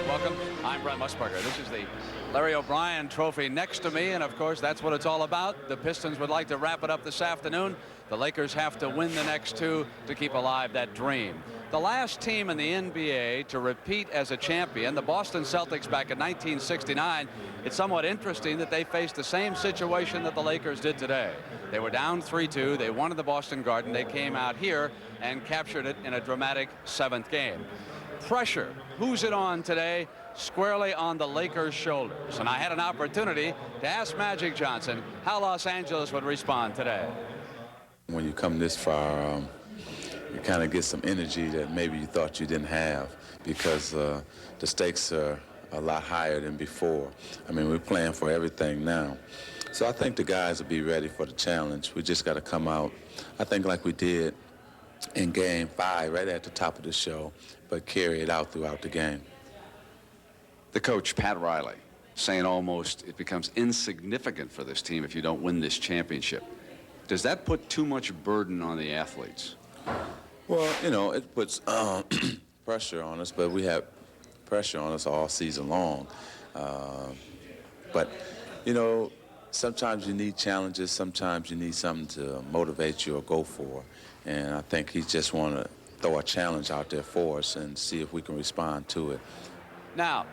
Welcome. I'm Brent Musburger. This is the Larry O'Brien Trophy next to me, and of course that's what it's all about. The Pistons would like to wrap it up this afternoon. The Lakers have to win the next two to keep alive that dream. The last team in the NBA to repeat as a champion, the Boston Celtics back in 1969. It's somewhat interesting that they faced the same situation that the Lakers did today. They were down 3-2. They won at the Boston Garden. They came out here and captured it in a dramatic 7th game. Pressure, who's it on today? Squarely on the Lakers' shoulders. And I had an opportunity to ask Magic Johnson how Los Angeles would respond today. When you come this far, you kind of get some energy that maybe you thought you didn't have, because the stakes are a lot higher than before. I mean, we're playing for everything now. So I think the guys will be ready for the challenge. We just got to come out, I think, like we did in Game 5, right at the top of the show, but carry it out throughout the game. The coach, Pat Riley, saying almost it becomes insignificant for this team if you don't win this championship. Does that put too much burden on the athletes? Well, you know, it puts pressure on us, but we have pressure on us all season long. But, you know, sometimes you need challenges. Sometimes you need something to motivate you or go for. And I think he just want to throw a challenge out there for us and see if we can respond to it. Now,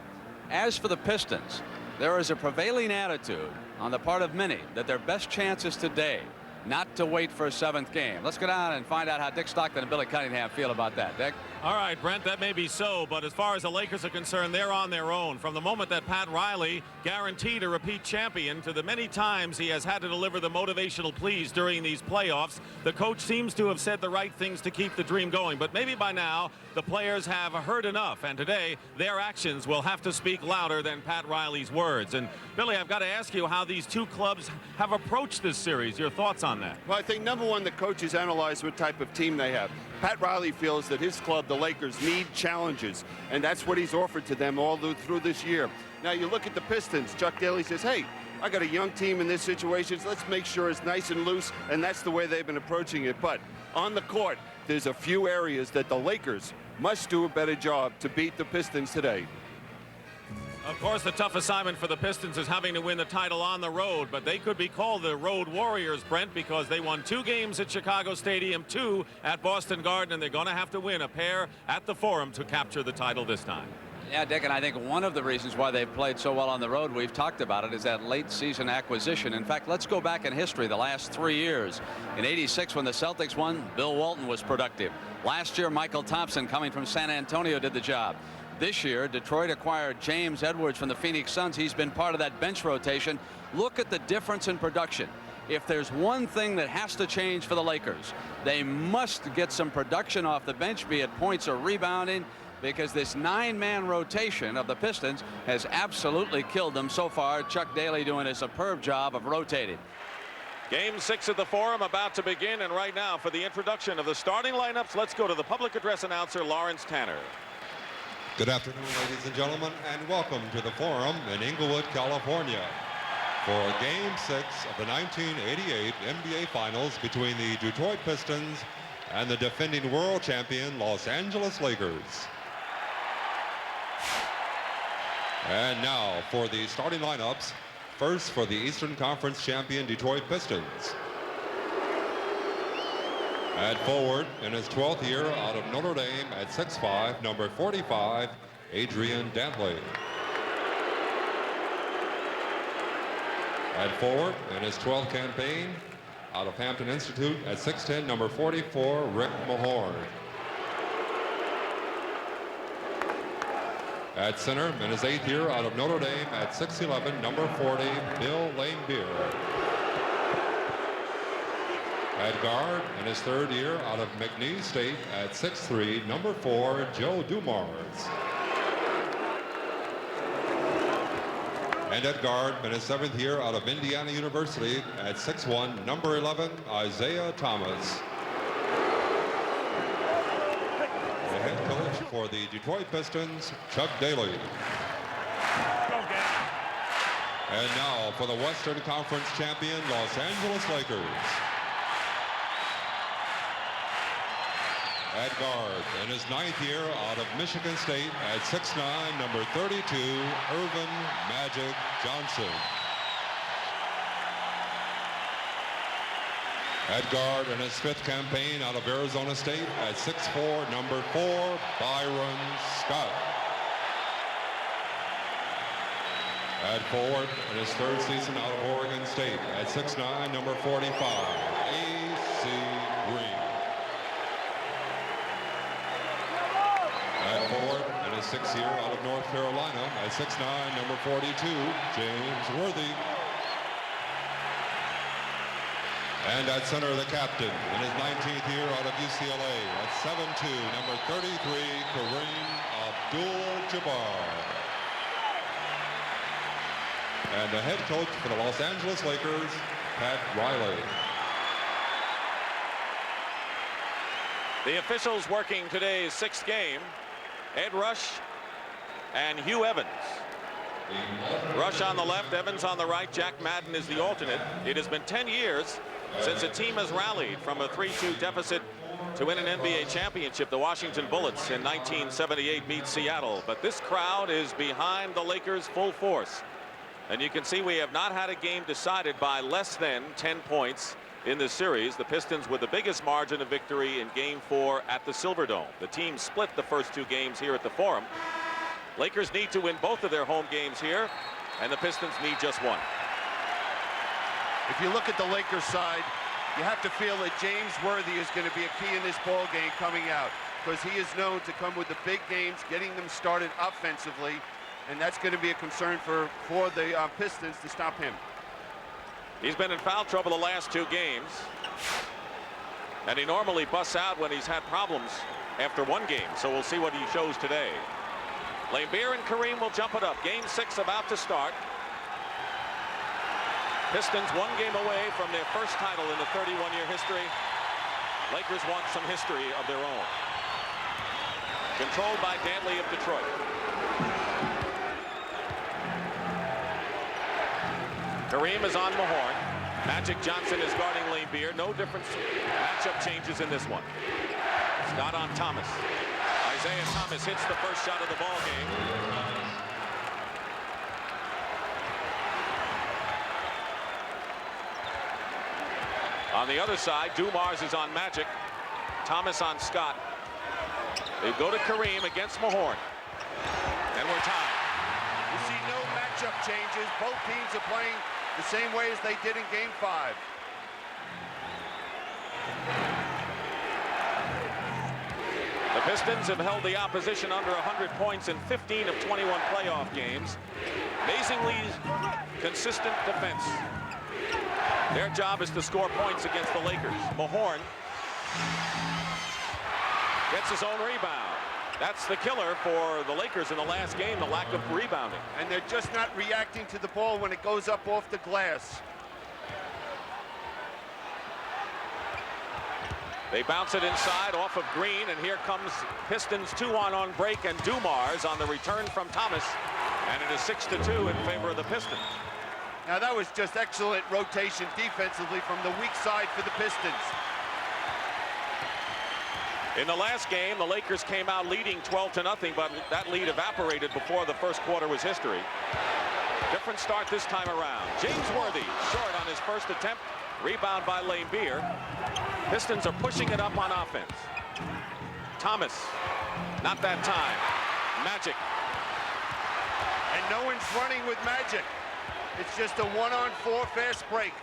as for the Pistons, there is a prevailing attitude on the part of many that their best chance is today, not to wait for a 7th game. Let's go down and find out how Dick Stockton and Billy Cunningham feel about that. Dick? All right, Brent, that may be so, but as far as the Lakers are concerned, they're on their own. From the moment that Pat Riley guaranteed a repeat champion to the many times he has had to deliver the motivational pleas during these playoffs, the coach seems to have said the right things to keep the dream going. But maybe by now, the players have heard enough, and today their actions will have to speak louder than Pat Riley's words. And Billy, I've got to ask you how these two clubs have approached this series. Your thoughts on that? Well, I think, number one, the coaches analyze what type of team they have. Pat Riley feels that his club, the Lakers, need challenges, and that's what he's offered to them all through this year. Now, you look at the Pistons. Chuck Daly says, hey, I got a young team in this situation, so let's make sure it's nice and loose, and that's the way they've been approaching it. But on the court, there's a few areas that the Lakers must do a better job to beat the Pistons today. Of course, the tough assignment for the Pistons is having to win the title on the road, but they could be called the Road Warriors, Brent, because they won 2 games at Chicago Stadium, 2 at Boston Garden, and they're going to have to win a pair at the Forum to capture the title this time. Yeah, Dick, and I think one of the reasons why they've played so well on the road, we've talked about it, is that late season acquisition. In fact, let's go back in history the last 3 years. In '86, when the Celtics won, Bill Walton was productive. Last year, Michael Thompson, coming from San Antonio, did the job. This year, Detroit acquired James Edwards from the Phoenix Suns. He's been part of that bench rotation. Look at the difference in production. If there's one thing that has to change for the Lakers, they must get some production off the bench, be it points or rebounding, because this 9-man rotation of the Pistons has absolutely killed them so far. Chuck Daly doing a superb job of rotating. Game 6 of the Forum about to begin, and right now for the introduction of the starting lineups, let's go to the public address announcer, Lawrence Tanner. Good afternoon, ladies and gentlemen, and welcome to the Forum in Inglewood, California, for Game 6 of the 1988 NBA Finals between the Detroit Pistons and the defending world champion Los Angeles Lakers. And now for the starting lineups. First, for the Eastern Conference champion Detroit Pistons. At forward, in his 12th year out of Notre Dame at 6'5", number 45, Adrian Dantley. At forward, in his 12th campaign out of Hampton Institute at 6'10", number 44, Rick Mahorn. At center, in his 8th year out of Notre Dame at 6'11", number 40, Bill Laimbeer. At guard, in his 3rd year out of McNeese State at 6'3", number 4, Joe Dumars. And at guard, in his 7th year out of Indiana University at 6'1", number 11, Isiah Thomas. The head coach for the Detroit Pistons, Chuck Daly. And now for the Western Conference champion, Los Angeles Lakers. At guard, in his 9th year out of Michigan State at 6'9", number 32, Irvin Magic Johnson. At guard, in his 5th campaign out of Arizona State at 6'4", number 4, Byron Scott. At forward, in his 3rd season out of Oregon State at 6'9", number 45, A.C. Green. At forward, in his 6th year out of North Carolina at 6'9", number 42, James Worthy. And at center, the captain, in his 19th year out of UCLA at 7'2", number 33, Kareem Abdul-Jabbar. And the head coach for the Los Angeles Lakers, Pat Riley. The officials working today's 6th game, Ed Rush and Hugh Evans. Rush on the left, Evans on the right. Jack Madden is the alternate. It has been 10 years since a team has rallied from a 3-2 deficit to win an NBA championship. The Washington Bullets in 1978 beat Seattle, but this crowd is behind the Lakers full force. And you can see we have not had a game decided by less than 10 points in this series. The Pistons with the biggest margin of victory in Game 4 at the Silverdome. The team split the first 2 games here at the Forum. Lakers need to win both of their home games here, and the Pistons need just one. If you look at the Lakers side, you have to feel that James Worthy is going to be a key in this ball game coming out, because he is known to come with the big games, getting them started offensively, and that's going to be a concern for the Pistons to stop him. He's been in foul trouble the last 2 games, and he normally busts out when he's had problems after 1 game, so we'll see what he shows today. Laimbeer and Kareem will jump it up. Game 6 about to start. Pistons 1 game away from their first title in the 31-year history. Lakers want some history of their own. Controlled by Dantley of Detroit. Kareem is on Mahorn. Magic Johnson is guarding Laimbeer. No difference. Matchup changes in this one. Scott on Thomas. Isiah Thomas hits the first shot of the ball game. On the other side, Dumars is on Magic. Thomas on Scott. They go to Kareem against Mahorn. And we're tied. You see no matchup changes. Both teams are playing the same way as they did in Game 5. The Pistons have held the opposition under 100 points in 15 of 21 playoff games. Amazingly consistent defense. Their job is to score points against the Lakers. Mahorn gets his own rebound. That's the killer for the Lakers in the last game, the lack of rebounding. And they're just not reacting to the ball when it goes up off the glass. They bounce it inside off of Green, and here comes Pistons 2-on break, and Dumars on the return from Thomas. And it is 6-2 in favor of the Pistons. Now that was just excellent rotation defensively from the weak side for the Pistons. In the last game, the Lakers came out leading 12-0, but that lead evaporated before the first quarter was history. Different start this time around. James Worthy short on his first attempt. Rebound by Laimbeer. Pistons are pushing it up on offense. Thomas, not that time. Magic. And no one's running with Magic. It's just a 1-on-4 fast break.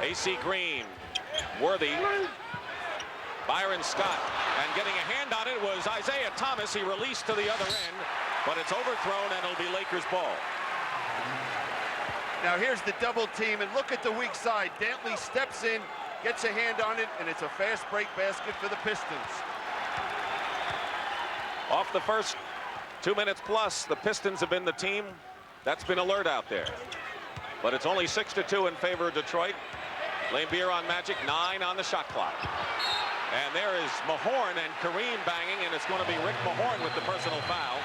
A.C. Green, Worthy, Byron Scott, and getting a hand on it was Isiah Thomas. He released to the other end, but it's overthrown, and it'll be Lakers ball. Now here's the double team, and look at the weak side. Dantley steps in, gets a hand on it, and it's a fast break basket for the Pistons. Off the first 2 minutes plus, the Pistons have been the team that's been alert out there. But it's only 6-2 in favor of Detroit. Laimbeer on Magic, 9 on the shot clock. And there is Mahorn and Kareem banging, and it's going to be Rick Mahorn with the personal foul.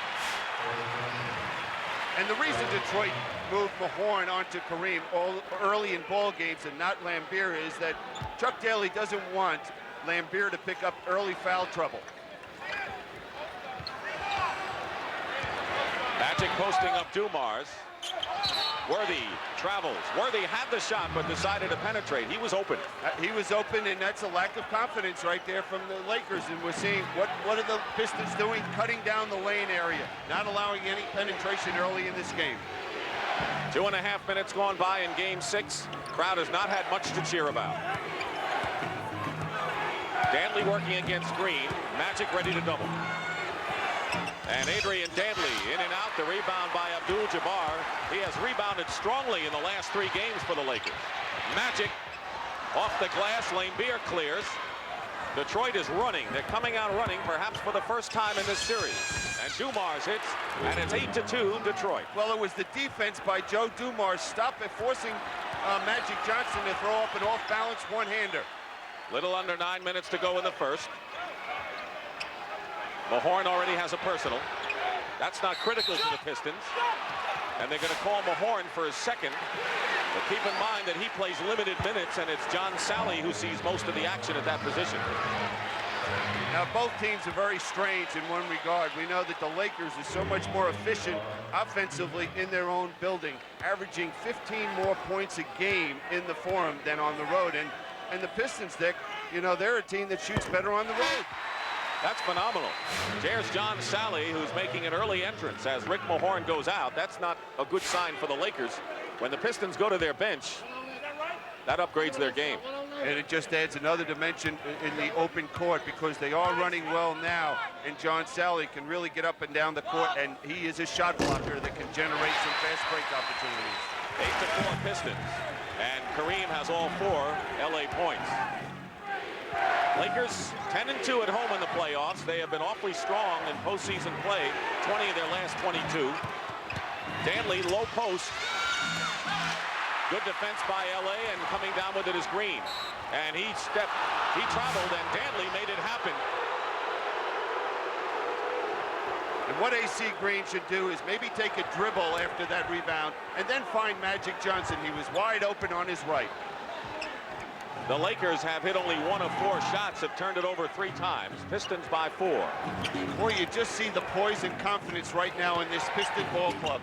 And the reason Detroit moved Mahorn onto Kareem early in ball games and not Laimbeer is that Chuck Daly doesn't want Lambier to pick up early foul trouble. Magic posting up Dumars. Worthy travels. Worthy had the shot but decided to penetrate. He was open. He was open, and that's a lack of confidence right there from the Lakers. And we're seeing what are the Pistons doing? Cutting down the lane area, not allowing any penetration early in this game. 2.5 minutes gone by in game 6. Crowd has not had much to cheer about. Dantley working against Green. Magic ready to double. And Adrian Dantley in and out. The rebound by Abdul-Jabbar. He has rebounded strongly in the last 3 games for the Lakers. Magic off the glass. Lambier clears. Detroit is running. They're coming out running perhaps for the first time in this series. And Dumars hits, and it's 8-2 Detroit. Well, it was the defense by Joe Dumars forcing Magic Johnson to throw up an off-balance one-hander. Little under 9 minutes to go in the first. Mahorn already has a personal. That's not critical to the Pistons. And they're going to call Mahorn for his second. But keep in mind that he plays limited minutes, and it's John Salley who sees most of the action at that position. Now, both teams are very strange in one regard. We know that the Lakers are so much more efficient offensively in their own building, averaging 15 more points a game in the Forum than on the road. And the Pistons, Dick, you know, they're a team that shoots better on the road. That's phenomenal. There's John Salley, who's making an early entrance as Rick Mahorn goes out. That's not a good sign for the Lakers. When the Pistons go to their bench, that upgrades their game. And it just adds another dimension in the open court because they are running well now, and John Salley can really get up and down the court, and he is a shot blocker that can generate some fast break opportunities. 8-4 Pistons, and Kareem has all 4 LA points. Lakers 10-2 at home in the playoffs. They have been awfully strong in postseason play, 20 of their last 22. Dantley, low post. Good defense by LA, and coming down with it is Green. And he traveled, and Dantley made it happen. And what AC Green should do is maybe take a dribble after that rebound and then find Magic Johnson. He was wide open on his right. The Lakers have hit only 1 of 4 shots, have turned it over 3 times. Pistons by 4. Boy, you just see the poise and confidence right now in this Piston ball club.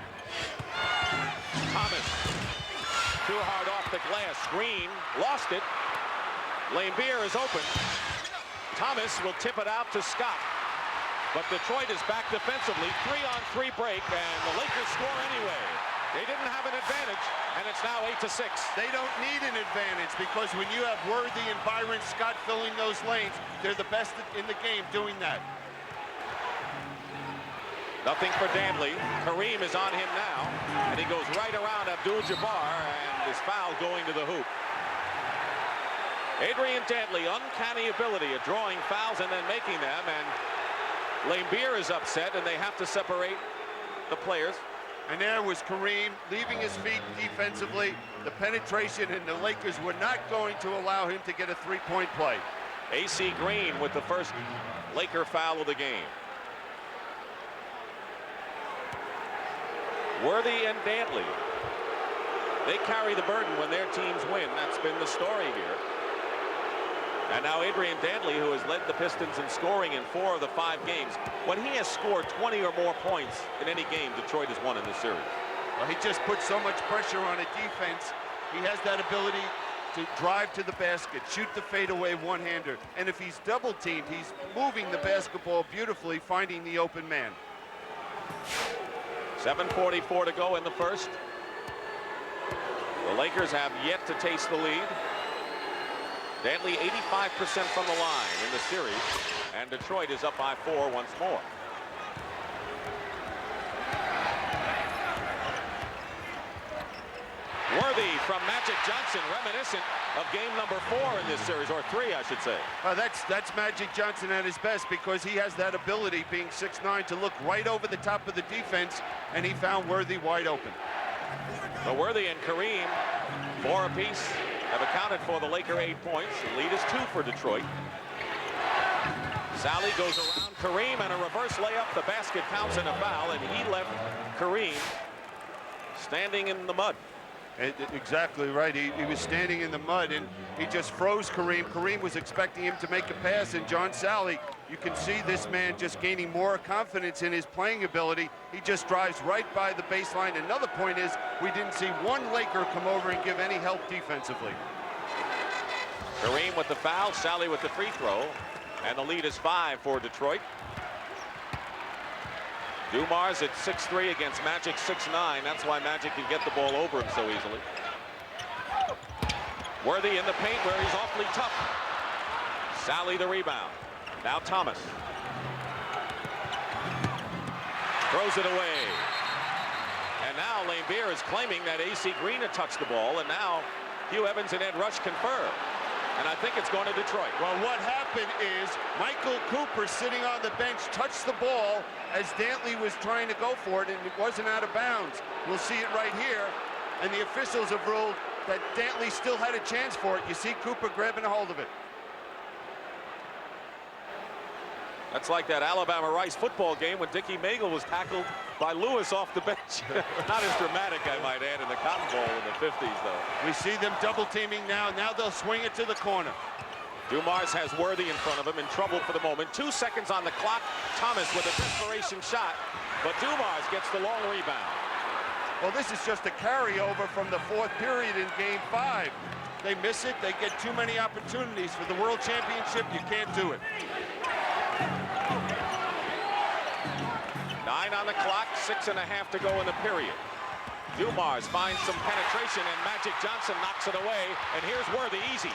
Thomas, too hard off the glass. Green lost it. Lambier is open. Thomas will tip it out to Scott. But Detroit is back defensively. 3-on-3 break, and the Lakers score anyway. They didn't have an advantage, and it's now 8-6. They don't need an advantage because when you have Worthy and Byron Scott filling those lanes, they're the best in the game doing that. Nothing for Dantley. Kareem is on him now, and he goes right around Abdul-Jabbar, and is fouled going to the hoop. Adrian Dantley, uncanny ability at drawing fouls and then making them, and Lambier is upset, and they have to separate the players. And there was Kareem leaving his feet defensively, the penetration, and the Lakers were not going to allow him to get a 3-point play. AC Green with the first Laker foul of the game. Worthy and Dantley, they carry the burden when their teams win. That's been the story here. And now Adrian Dantley, who has led the Pistons in scoring in 4 of the 5 games. When he has scored 20 or more points in any game, Detroit has won in this series. Well, he just puts so much pressure on a defense. He has that ability to drive to the basket, shoot the fadeaway one-hander. And if he's double-teamed, he's moving the basketball beautifully, finding the open man. 7:44 to go in the first. The Lakers have yet to taste the lead. Dantley 85% from the line in the series, and Detroit is up by 4 once more. Worthy from Magic Johnson, reminiscent of game number 4 in this series, or 3, I should say. That's Magic Johnson at his best because he has that ability, being 6'9", to look right over the top of the defense, and he found Worthy wide open. So Worthy and Kareem, 4 apiece, have accounted for the Laker 8 points. The lead is 2 for Detroit. Salley goes around Kareem, and a reverse layup. The basket counts and a foul, and he left Kareem standing in the mud. Exactly right. He was standing in the mud, and he just froze Kareem. Kareem was expecting him to make a pass, and John Sally, you can see this man just gaining more confidence in his playing ability. He just drives right by the baseline. Another point is we didn't see one Laker come over and give any help defensively. Kareem with the foul, Sally with the free throw, and the lead is 5 for Detroit. Dumars at 6'3" against Magic 6'9". That's why Magic can get the ball over him so easily. Worthy in the paint where he's awfully tough. Sally the rebound. Now Thomas. Throws it away. And now Lambeer is claiming that AC Green had touched the ball, and now Hugh Evans and Ed Rush confer. And I think it's going to Detroit. Well, what happened is Michael Cooper, sitting on the bench, touched the ball as Dantley was trying to go for it, and it wasn't out of bounds. We'll see it right here. And the officials have ruled that Dantley still had a chance for it. You see Cooper grabbing a hold of it. That's like that Alabama-Rice football game when Dickie Magle was tackled by Lewis off the bench. Not as dramatic, I might add, in the Cotton Bowl in the 50s, though. We see them double teaming now. Now they'll swing it to the corner. Dumars has Worthy in front of him, in trouble for the moment. 2 seconds on the clock. Thomas with a desperation shot, but Dumars gets the long rebound. Well, this is just a carryover from the 4th period in Game 5. They miss it. They get too many opportunities for the World Championship. You can't do it. 9 on the clock, 6.5 to go in the period. Dumars finds some penetration, and Magic Johnson knocks it away. And here's Worthy, easy.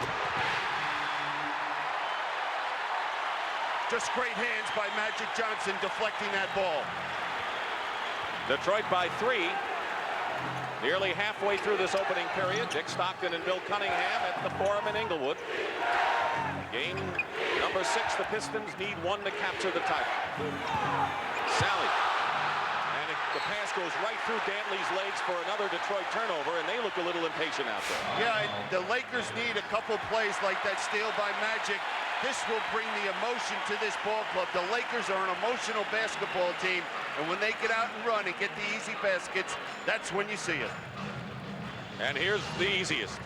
Just great hands by Magic Johnson deflecting that ball. Detroit by 3. Nearly halfway through this opening period. Dick Stockton and Bill Cunningham at the Forum in Inglewood. Game number 6, the Pistons need 1 to capture the title. Sally. And the pass goes right through Dantley's legs for another Detroit turnover, and they look a little impatient out there. Yeah, the Lakers need a couple plays like that steal by Magic. This will bring the emotion to this ball club. The Lakers are an emotional basketball team, and when they get out and run and get the easy baskets, that's when you see it. And here's the easiest.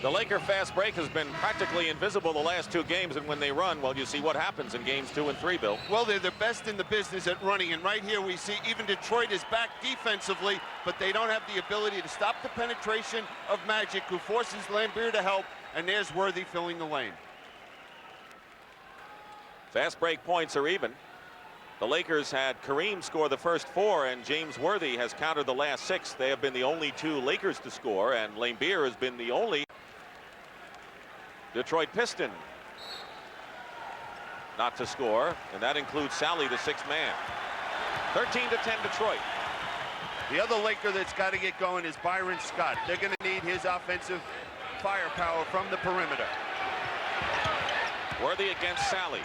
The Laker fast break has been practically invisible the last 2 games, and when they run, well, you see what happens in games 2 and 3, Bill. Well, they're the best in the business at running, and right here we see even Detroit is back defensively, but they don't have the ability to stop the penetration of Magic, who forces Lambeer to help, and there's Worthy filling the lane. Fast break points are even. The Lakers had Kareem score the first 4, and James Worthy has countered the last 6. They have been the only 2 Lakers to score, and Lambeer has been the only Detroit Piston not to score, and that includes Sally, the 6th man. 13-10 Detroit. The other Laker that's got to get going is Byron Scott. They're going to need his offensive firepower from the perimeter. Worthy against Sally.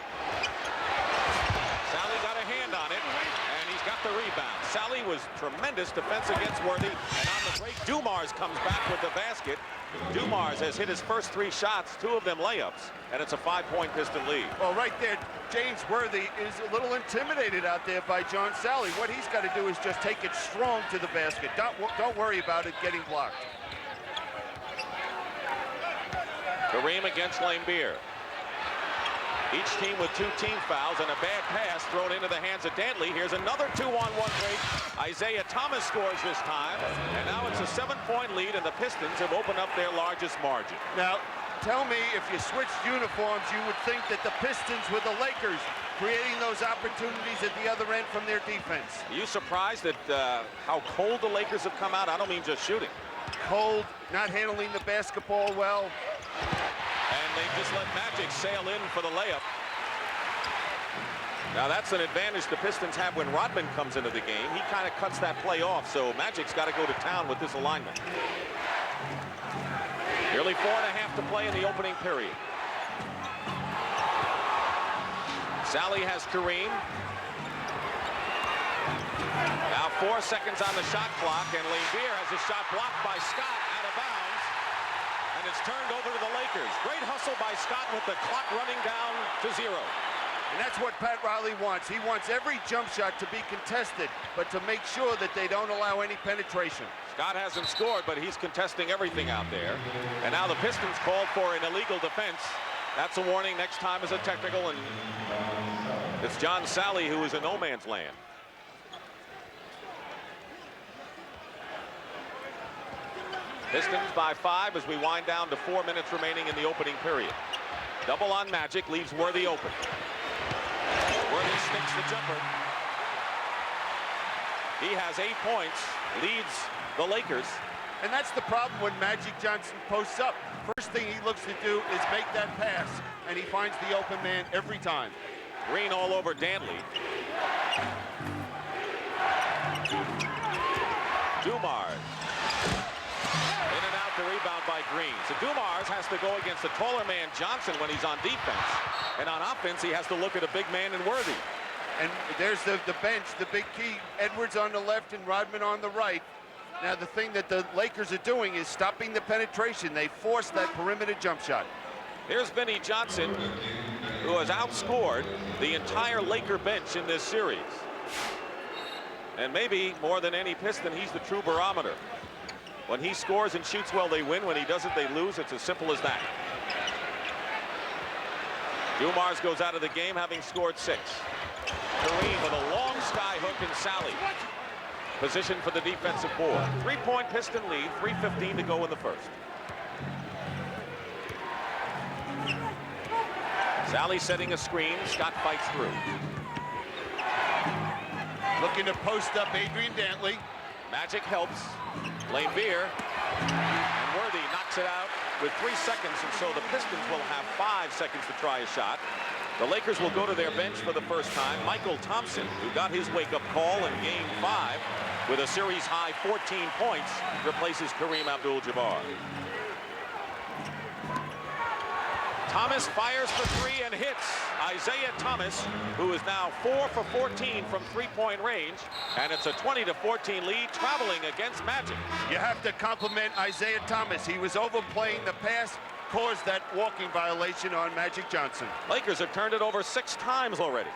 Sally got a hand on it, and he's got the rebound. Sally was tremendous defense against Worthy, and on the break, Dumars comes back with the basket. Dumars has hit his first 3 shots, 2 of them layups, and it's a 5-point Piston lead. Well, right there, James Worthy is a little intimidated out there by John Sally. What he's got to do is just take it strong to the basket. Don't worry about it getting blocked. Kareem against Lambeer. Each team with 2 team fouls and a bad pass thrown into the hands of Dantley. Here's another 2-on-1 break. Isiah Thomas scores this time, and now it's a 7-point lead, and the Pistons have opened up their largest margin. Now, tell me, if you switched uniforms, you would think that the Pistons were the Lakers, creating those opportunities at the other end from their defense. Are you surprised at how cold the Lakers have come out? I don't mean just shooting. Cold, not handling the basketball well. And they just let Magic sail in for the layup. Now that's an advantage the Pistons have when Rodman comes into the game. He kind of cuts that play off, so Magic's got to go to town with this alignment. Nearly 4.5 to play in the opening period. Sally has Kareem. Now 4 seconds on the shot clock, and Lambeer has a shot blocked by Scott out of bounds. And it's turned over to the Lakers. Great hustle by Scott with the clock running down to 0. And that's what Pat Riley wants. He wants every jump shot to be contested, but to make sure that they don't allow any penetration. Scott hasn't scored, but he's contesting everything out there. And now the Pistons called for an illegal defense. That's a warning. Next time is a technical, and it's John Sally who is in no man's land. Pistons by 5 as we wind down to 4 minutes remaining in the opening period. Double on Magic leaves Worthy open. Worthy sticks the jumper. He has 8 points, leads the Lakers. And that's the problem when Magic Johnson posts up. First thing he looks to do is make that pass, and he finds the open man every time. Green all over Dantley. Dumars. In and out the rebound by Green. So Dumars has to go against a taller man, Johnson, when he's on defense. And on offense, he has to look at a big man in Worthy. And there's the bench, the big key. Edwards on the left and Rodman on the right. Now, the thing that the Lakers are doing is stopping the penetration. They force that perimeter jump shot. Here's Vinnie Johnson, who has outscored the entire Laker bench in this series. And maybe more than any Piston, he's the true barometer. When he scores and shoots well, they win. When he doesn't, they lose. It's as simple as that. Dumars goes out of the game having scored 6. Kareem with a long sky hook and Sally. Position for the defensive board. 3-point Piston lead, 3:15 to go in the first. Sally setting a screen. Scott fights through. Looking to post up Adrian Dantley. Magic helps. Lane Beer. And Worthy knocks it out with 3 seconds, and so the Pistons will have 5 seconds to try a shot. The Lakers will go to their bench for the first time. Michael Thompson, who got his wake-up call in Game 5 with a series-high 14 points, replaces Kareem Abdul-Jabbar. Thomas fires for 3 and hits. Isiah Thomas, who is now 4 for 14 from 3-point range, and it's a 20-14 lead traveling against Magic. You have to compliment Isiah Thomas. He was overplaying the pass, caused that walking violation on Magic Johnson. Lakers have turned it over 6 times already.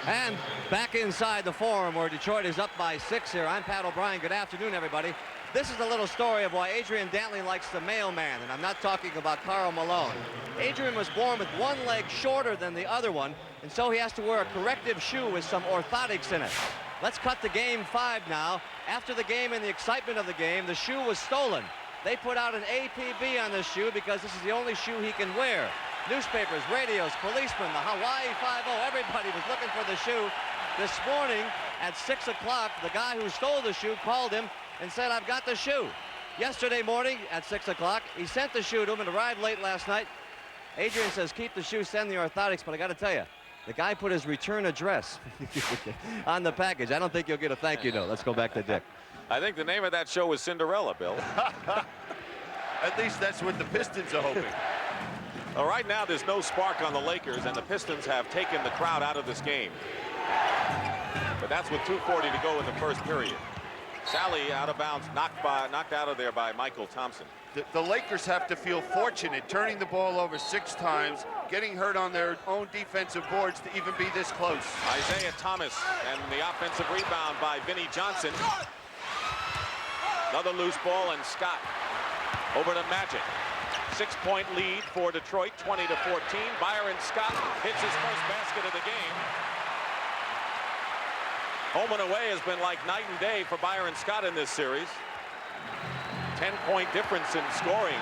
And back inside the Forum where Detroit is up by 6 here. I'm Pat O'Brien. Good afternoon, everybody. This is a little story of why Adrian Dantley likes the mailman, and I'm not talking about Karl Malone. Adrian was born with one leg shorter than the other one, and so he has to wear a corrective shoe with some orthotics in it. Let's cut to Game 5 now. After the game and the excitement of the game, the shoe was stolen. They put out an APB on this shoe because this is the only shoe he can wear. Newspapers, radios, policemen, the Hawaii 5-0, everybody was looking for the shoe. This morning at 6 o'clock, the guy who stole the shoe called him and said, "I've got the shoe." Yesterday morning at 6 o'clock, he sent the shoe to him and arrived late last night. Adrian says, "Keep the shoe, send the orthotics," but I got to tell you, the guy put his return address on the package. I don't think you'll get a thank you note. Let's go back to Dick. I think the name of that show was Cinderella, Bill. At least that's what the Pistons are hoping. Well, right now there's no spark on the Lakers, and the Pistons have taken the crowd out of this game. But that's with 2:40 to go in the first period. Sally out of bounds, knocked out of there by Michael Thompson. The Lakers have to feel fortunate turning the ball over 6 times, getting hurt on their own defensive boards to even be this close. Isiah Thomas and the offensive rebound by Vinnie Johnson. Another loose ball, and Scott over to Magic. 6-point lead for Detroit, 20-14. Byron Scott hits his first basket of the game. Home and away has been like night and day for Byron Scott in this series. 10-point difference in scoring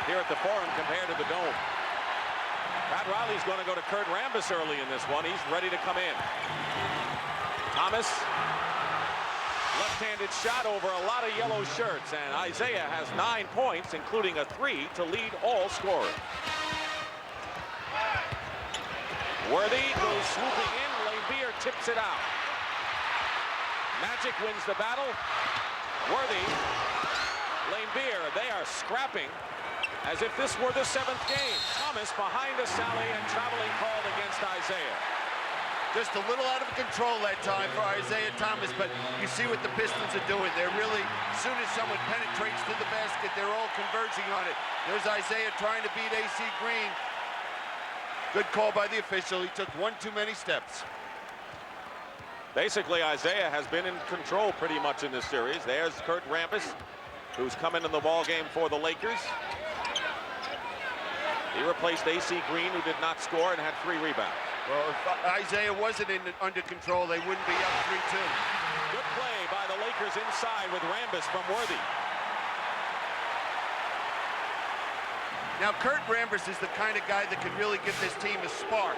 here at the Forum compared to the Dome. Pat Riley's going to go to Kurt Rambis early in this one. He's ready to come in. Thomas, left-handed shot over a lot of yellow shirts, and Isiah has 9 points, including a 3 to lead all scorers. Worthy goes swooping in. Lane Beer tips it out. Magic wins the battle. Worthy, Lane Beer, they are scrapping as if this were the 7th game. Thomas behind a Sally and traveling called against Isiah. Just a little out of control that time for Isiah Thomas, but you see what the Pistons are doing. They're really, as soon as someone penetrates to the basket, they're all converging on it. There's Isiah trying to beat AC Green. Good call by the official. He took one too many steps. Basically, Isiah has been in control pretty much in this series. There's Kurt Rambis, who's come into the ball game for the Lakers. He replaced AC Green, who did not score and had 3 rebounds. Well, if Isiah wasn't under control, they wouldn't be up 3-2. Good play by the Lakers inside with Rambis from Worthy. Now, Kurt Rambis is the kind of guy that can really give this team a spark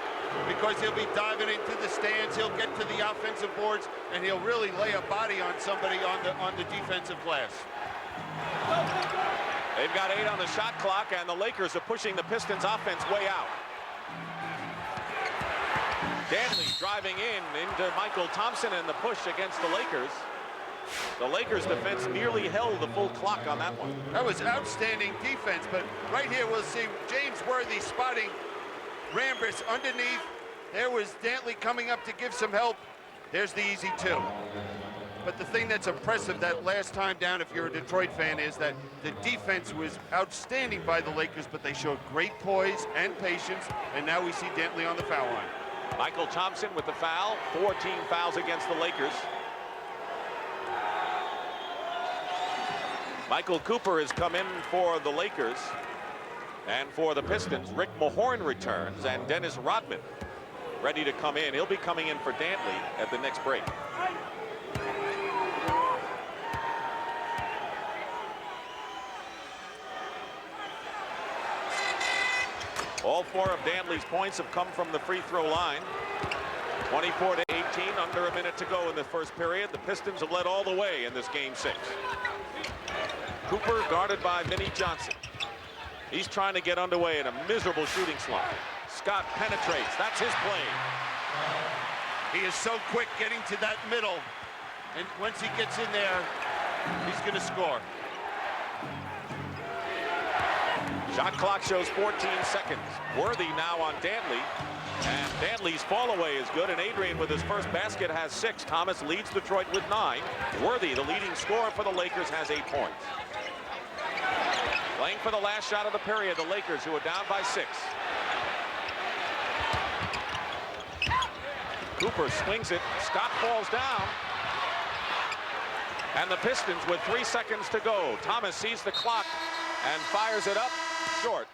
because he'll be diving into the stands, he'll get to the offensive boards, and he'll really lay a body on somebody on the defensive glass. They've got 8 on the shot clock, and the Lakers are pushing the Pistons offense way out. Dantley driving into Michael Thompson and the push against the Lakers. The Lakers defense nearly held the full clock on that one. That was outstanding defense, but right here we'll see James Worthy spotting Rambis underneath. There was Dantley coming up to give some help. There's the easy 2. But the thing that's impressive that last time down, if you're a Detroit fan, is that the defense was outstanding by the Lakers, but they showed great poise and patience, and now we see Dantley on the foul line. Michael Thompson with the foul, 14 fouls against the Lakers. Michael Cooper has come in for the Lakers, and for the Pistons, Rick Mahorn returns, and Dennis Rodman ready to come in. He'll be coming in for Dantley at the next break. All 4 of Dantley's points have come from the free throw line. 24-18, under a minute to go in the first period. The Pistons have led all the way in this game 6. Cooper guarded by Vinnie Johnson. He's trying to get underway in a miserable shooting slump. Scott penetrates. That's his play. He is so quick getting to that middle, and once he gets in there, he's going to score. Shot clock shows 14 seconds. Worthy now on Dantley. And Dantley's fall away is good, and Adrian with his first basket has 6. Thomas leads Detroit with 9. Worthy, the leading scorer for the Lakers, has 8 points. Playing for the last shot of the period, the Lakers, who are down by 6. Cooper swings it. Scott falls down. And the Pistons with 3 seconds to go. Thomas sees the clock and fires it up short.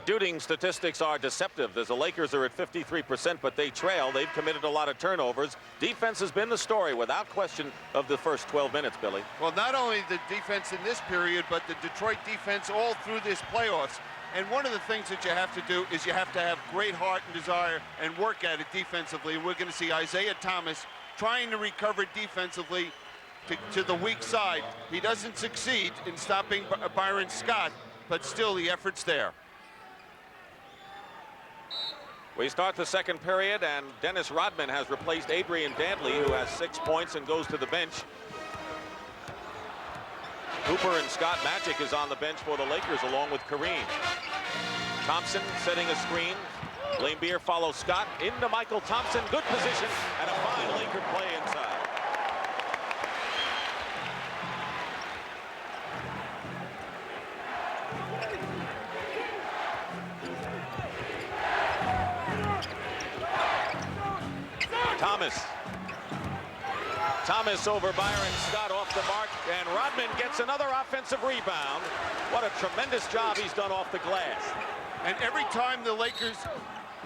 Shooting statistics are deceptive as the Lakers are at 53%, but they trail. They've committed a lot of turnovers. Defense has been the story without question of the first 12 minutes, Billy. Well, not only the defense in this period, but the Detroit defense all through this playoffs. And one of the things that you have to do is you have to have great heart and desire and work at it defensively. And we're going to see Isiah Thomas trying to recover defensively to the weak side. He doesn't succeed in stopping Byron Scott, but still the effort's there. We start the second period, and Dennis Rodman has replaced Adrian Dantley, who has 6 points and goes to the bench. Cooper and Scott Magic is on the bench for the Lakers along with Kareem. Thompson setting a screen. Laimbeer follows Scott into Michael Thompson. Good position and a fine Laker play inside. Thomas over Byron Scott off the mark, and Rodman gets another offensive rebound. What a tremendous job he's done off the glass. And every time the Lakers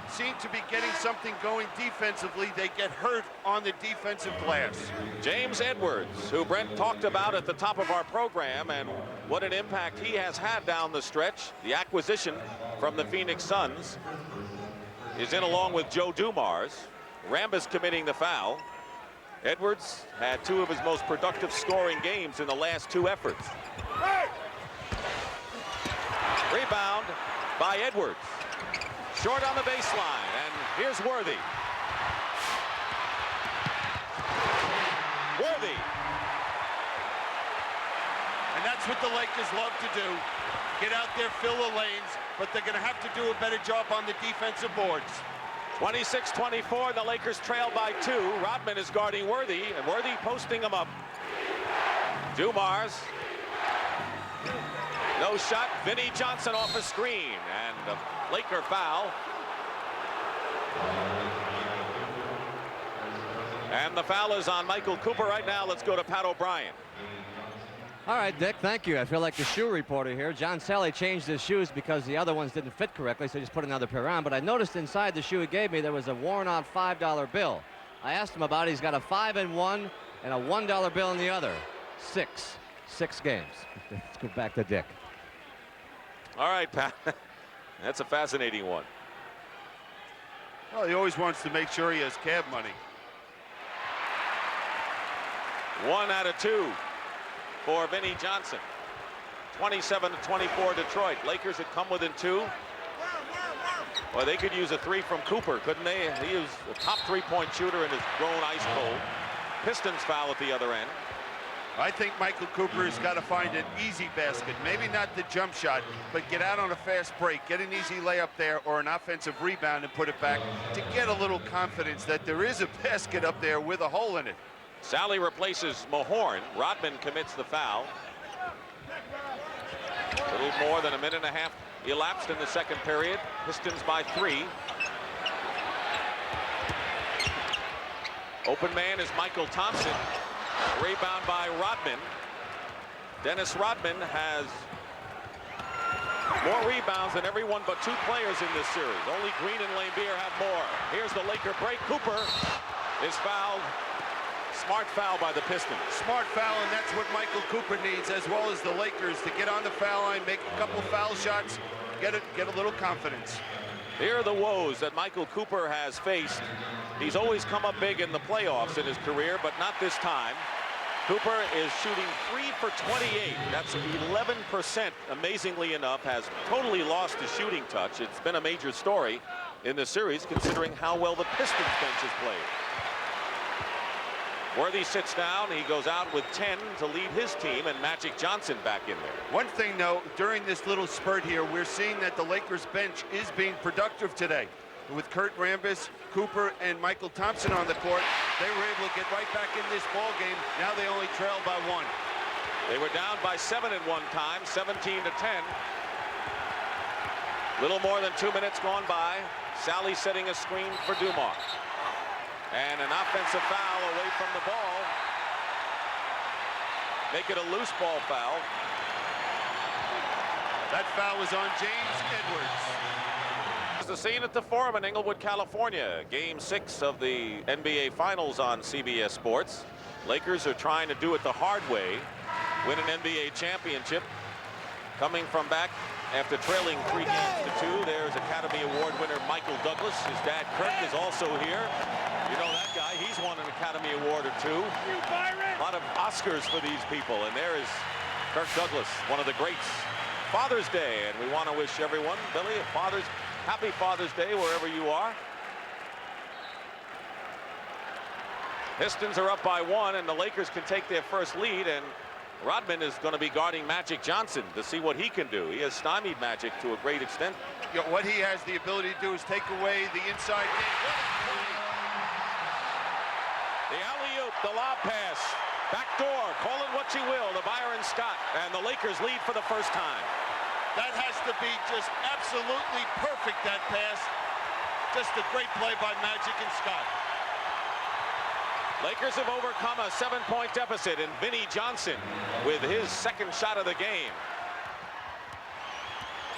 seem to be getting something going defensively, they get hurt on the defensive glass. James Edwards, who Brent talked about at the top of our program, and what an impact he has had down the stretch. The acquisition from the Phoenix Suns is in along with Joe Dumars. Rambis committing the foul. Edwards had 2 of his most productive scoring games in the last 2 efforts. Rebound by Edwards. Short on the baseline, and here's Worthy. Worthy. And that's what the Lakers love to do. Get out there, fill the lanes, but they're going to have to do a better job on the defensive boards. 26-24, the Lakers trail by 2. Rodman is guarding Worthy, and Worthy posting him up. Dumars. No shot. Vinnie Johnson off a screen, and a Laker foul. And the foul is on Michael Cooper right now. Let's go to Pat O'Brien. All right, Dick, thank you. I feel like the shoe reporter here. John Sally changed his shoes because the other ones didn't fit correctly, so he just put another pair on. But I noticed inside the shoe he gave me there was a worn-out $5 bill. I asked him about it. He's got a 5 in one and a $1 bill in the other. Six games. Let's go back to Dick. All right, Pat. That's a fascinating one. Well, he always wants to make sure he has cab money. 1 out of 2 for Vinnie Johnson. 27-24 Detroit. Lakers had come within 2. Well, they could use a 3 from Cooper, couldn't they? He was a top 3-point shooter and has grown ice cold. Pistons foul at the other end. I think Michael Cooper has got to find an easy basket. Maybe not the jump shot, but get out on a fast break, get an easy layup there or an offensive rebound and put it back to get a little confidence that there is a basket up there with a hole in it. Sally replaces Mahorn. Rodman commits the foul. A little more than a minute and a half elapsed in the second period. Pistons by 3. Open man is Michael Thompson. Rebound by Rodman. Dennis Rodman has more rebounds than everyone but 2 players in this series. Only Green and Laimbeer have more. Here's the Laker break. Cooper is fouled. Smart foul by the Pistons. Smart foul, and that's what Michael Cooper needs, as well as the Lakers, to get on the foul line, make a couple foul shots, get a little confidence. Here are the woes that Michael Cooper has faced. He's always come up big in the playoffs in his career, but not this time. Cooper is shooting 3 for 28. That's 11%, amazingly enough, has totally lost his shooting touch. It's been a major story in the series, considering how well the Pistons bench has played. Worthy sits down. He goes out with 10 to lead his team, and Magic Johnson back in there. One thing, though, during this little spurt here, we're seeing that the Lakers bench is being productive today. With Kurt Rambis, Cooper, and Michael Thompson on the court, they were able to get right back in this ball game. Now they only trail by 1. They were down by 7 at one time, 17-10. Little more than 2 minutes gone by. Sally setting a screen for Dumars. And an offensive foul away from the ball. Make it a loose ball foul. That foul was on James Edwards. This is the scene at the Forum in Inglewood, California. Game 6 of the NBA Finals on CBS Sports. Lakers are trying to do it the hard way. Win an NBA championship. Coming from back after trailing 3 games to 2, there's Academy Award winner Michael Douglas. His dad, Kirk, is also here. You know that guy. He's won an Academy Award or 2. A lot of Oscars for these people. And there is Kirk Douglas, one of the greats. Father's Day, and we want to wish everyone, Billy, happy Father's Day wherever you are. Pistons are up by 1, and the Lakers can take their first lead, and Rodman is going to be guarding Magic Johnson to see what he can do. He has stymied Magic to a great extent. You know, what he has the ability to do is take away the inside game. The alley-oop, the lob pass, backdoor, call it what you will, to Byron Scott, and the Lakers lead for the first time. That has to be just absolutely perfect, that pass. Just a great play by Magic and Scott. Lakers have overcome a 7-point deficit, and Vinnie Johnson with his second shot of the game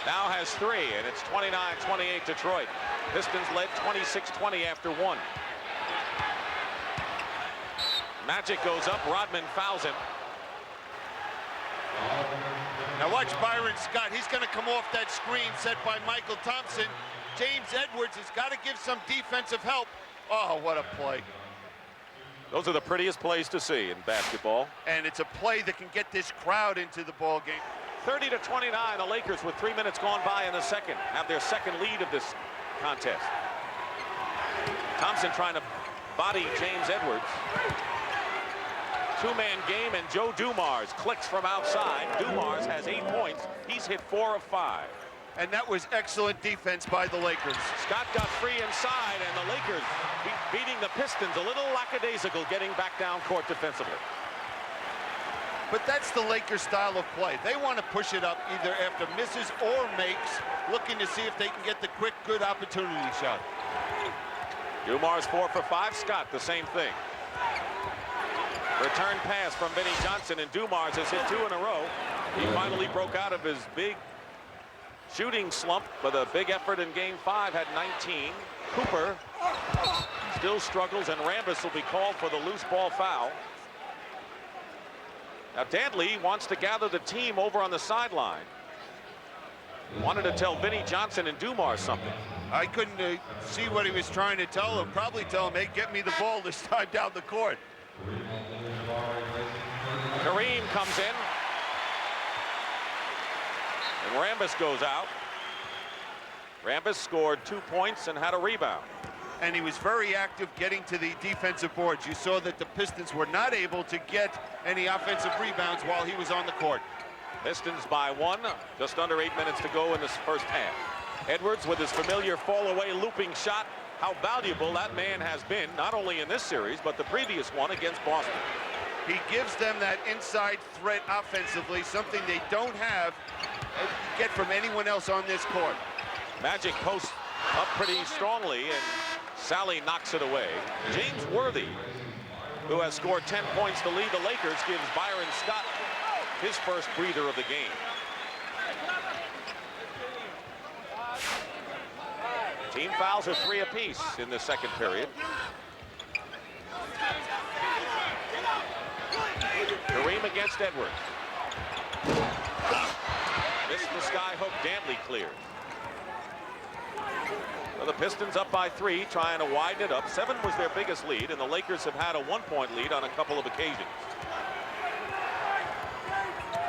now has 3, and it's 29-28 Detroit. Pistons led 26-20 after 1. Magic goes up, Rodman fouls him. Now watch Byron Scott. He's going to come off that screen set by Michael Thompson. James Edwards has got to give some defensive help. Oh, what a play. Those are the prettiest plays to see in basketball. And it's a play that can get this crowd into the ball game. 30-29, the Lakers, with 3 minutes gone by in the second, have their second lead of this contest. Thompson trying to body James Edwards. 2-man game, and Joe Dumars clicks from outside. Dumars has 8 points. He's hit 4 of 5. And that was excellent defense by the Lakers. Scott got free inside, and the Lakers beating the Pistons a little lackadaisical, getting back down court defensively. But that's the Lakers style of play. They want to push it up either after misses or makes, looking to see if they can get the quick, good opportunity shot. Dumars 4 for 5. Scott, the same thing. Return pass from Vinnie Johnson, and Dumars has hit 2 in a row. He finally broke out of his big shooting slump with a big effort in game 5, had 19. Cooper still struggles, and Rambis will be called for the loose ball foul. Now Dantley wants to gather the team over on the sideline. Wanted to tell Vinnie Johnson and Dumars something. I couldn't see what he was trying to tell him. Probably tell him, hey, get me the ball this time down the court. Kareem comes in. And Rambis goes out. Rambis scored 2 points and had a rebound. And he was very active getting to the defensive boards. You saw that the Pistons were not able to get any offensive rebounds while he was on the court. Pistons by 1, just under 8 minutes to go in this first half. Edwards with his familiar fall-away looping shot. How valuable that man has been, not only in this series, but the previous one against Boston. He gives them that inside threat offensively, something they don't have, get from anyone else on this court. Magic posts up pretty strongly, and Sally knocks it away. James Worthy, who has scored 10 points to lead the Lakers, gives Byron Scott his first breather of the game. Team fouls are 3 apiece in the second period. Kareem against Edwards. Missed the sky hook. Dantley cleared. Well, the Pistons up by 3, trying to widen it up. 7 was their biggest lead, and the Lakers have had a 1-point lead on a couple of occasions.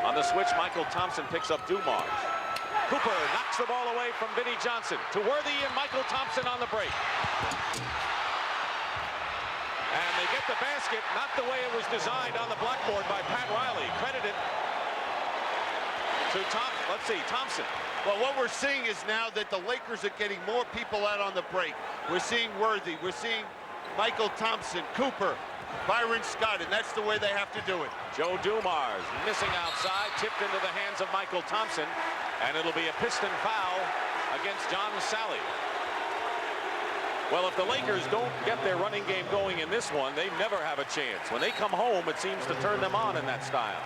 On the switch, Michael Thompson picks up Dumars. Cooper knocks the ball away from Vinnie Johnson to Worthy, and Michael Thompson on the break. And they get the basket, not the way it was designed on the blackboard by Pat Riley. Credited to Thompson. Well, what we're seeing is now that the Lakers are getting more people out on the break. We're seeing Worthy, we're seeing Michael Thompson, Cooper, Byron Scott, and that's the way they have to do it. Joe Dumars missing outside, tipped into the hands of Michael Thompson, and it'll be a Piston foul against John Sally. Well, if the Lakers don't get their running game going in this one, they never have a chance. When they come home, it seems to turn them on in that style.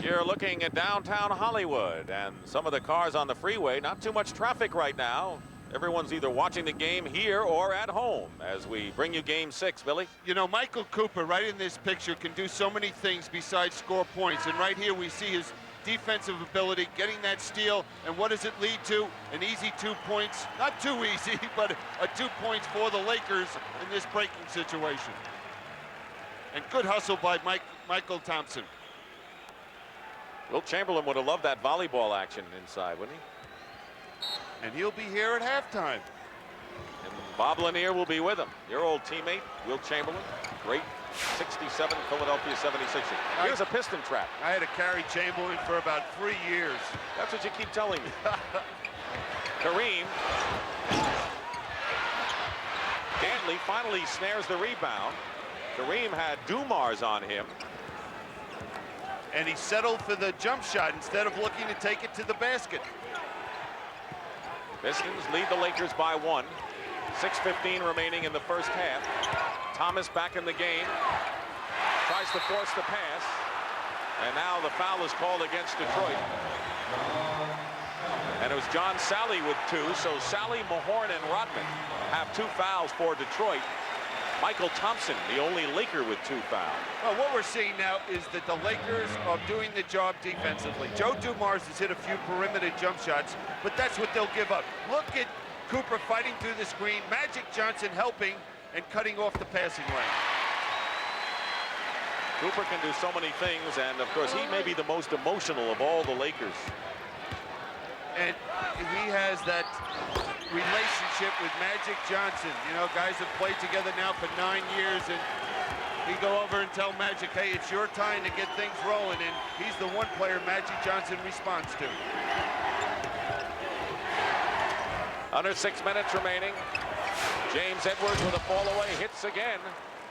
You're looking at downtown Hollywood, and some of the cars on the freeway, not too much traffic right now. Everyone's either watching the game here or at home as we bring you game 6, Billy. You know, Michael Cooper, right in this picture, can do so many things besides score points. And right here we see his defensive ability, getting that steal, and what does it lead to? An easy 2 points. Not too easy, but a 2 points for the Lakers in this breaking situation. And good hustle by Michael Thompson. Will Chamberlain would have loved that volleyball action inside, wouldn't he? And he'll be here at halftime. And Bob Lanier will be with him. Your old teammate, Will Chamberlain, great 67 Philadelphia 76ers. Here's a Piston trap. I had to carry Chamberlain for about 3 years. That's what you keep telling me. Kareem. Dantley finally snares the rebound. Kareem had Dumars on him. And he settled for the jump shot instead of looking to take it to the basket. Pistons lead the Lakers by 1. 6:15 remaining in the first half. Thomas back in the game. Tries to force the pass. And now the foul is called against Detroit. And it was John Sally with 2. So Sally, Mahorn, and Rodman have 2 fouls for Detroit. Michael Thompson, the only Laker with 2 fouls. Well, what we're seeing now is that the Lakers are doing the job defensively. Joe Dumars has hit a few perimeter jump shots, but that's what they'll give up. Look at Cooper fighting through the screen, Magic Johnson helping and cutting off the passing lane. Cooper can do so many things, and of course he may be the most emotional of all the Lakers. And he has that relationship with Magic Johnson. You know, guys have played together now for 9 years, and he go over and tell Magic, hey, it's your time to get things rolling, and he's the one player Magic Johnson responds to. Under 6 minutes remaining. James Edwards with a fall away, hits again.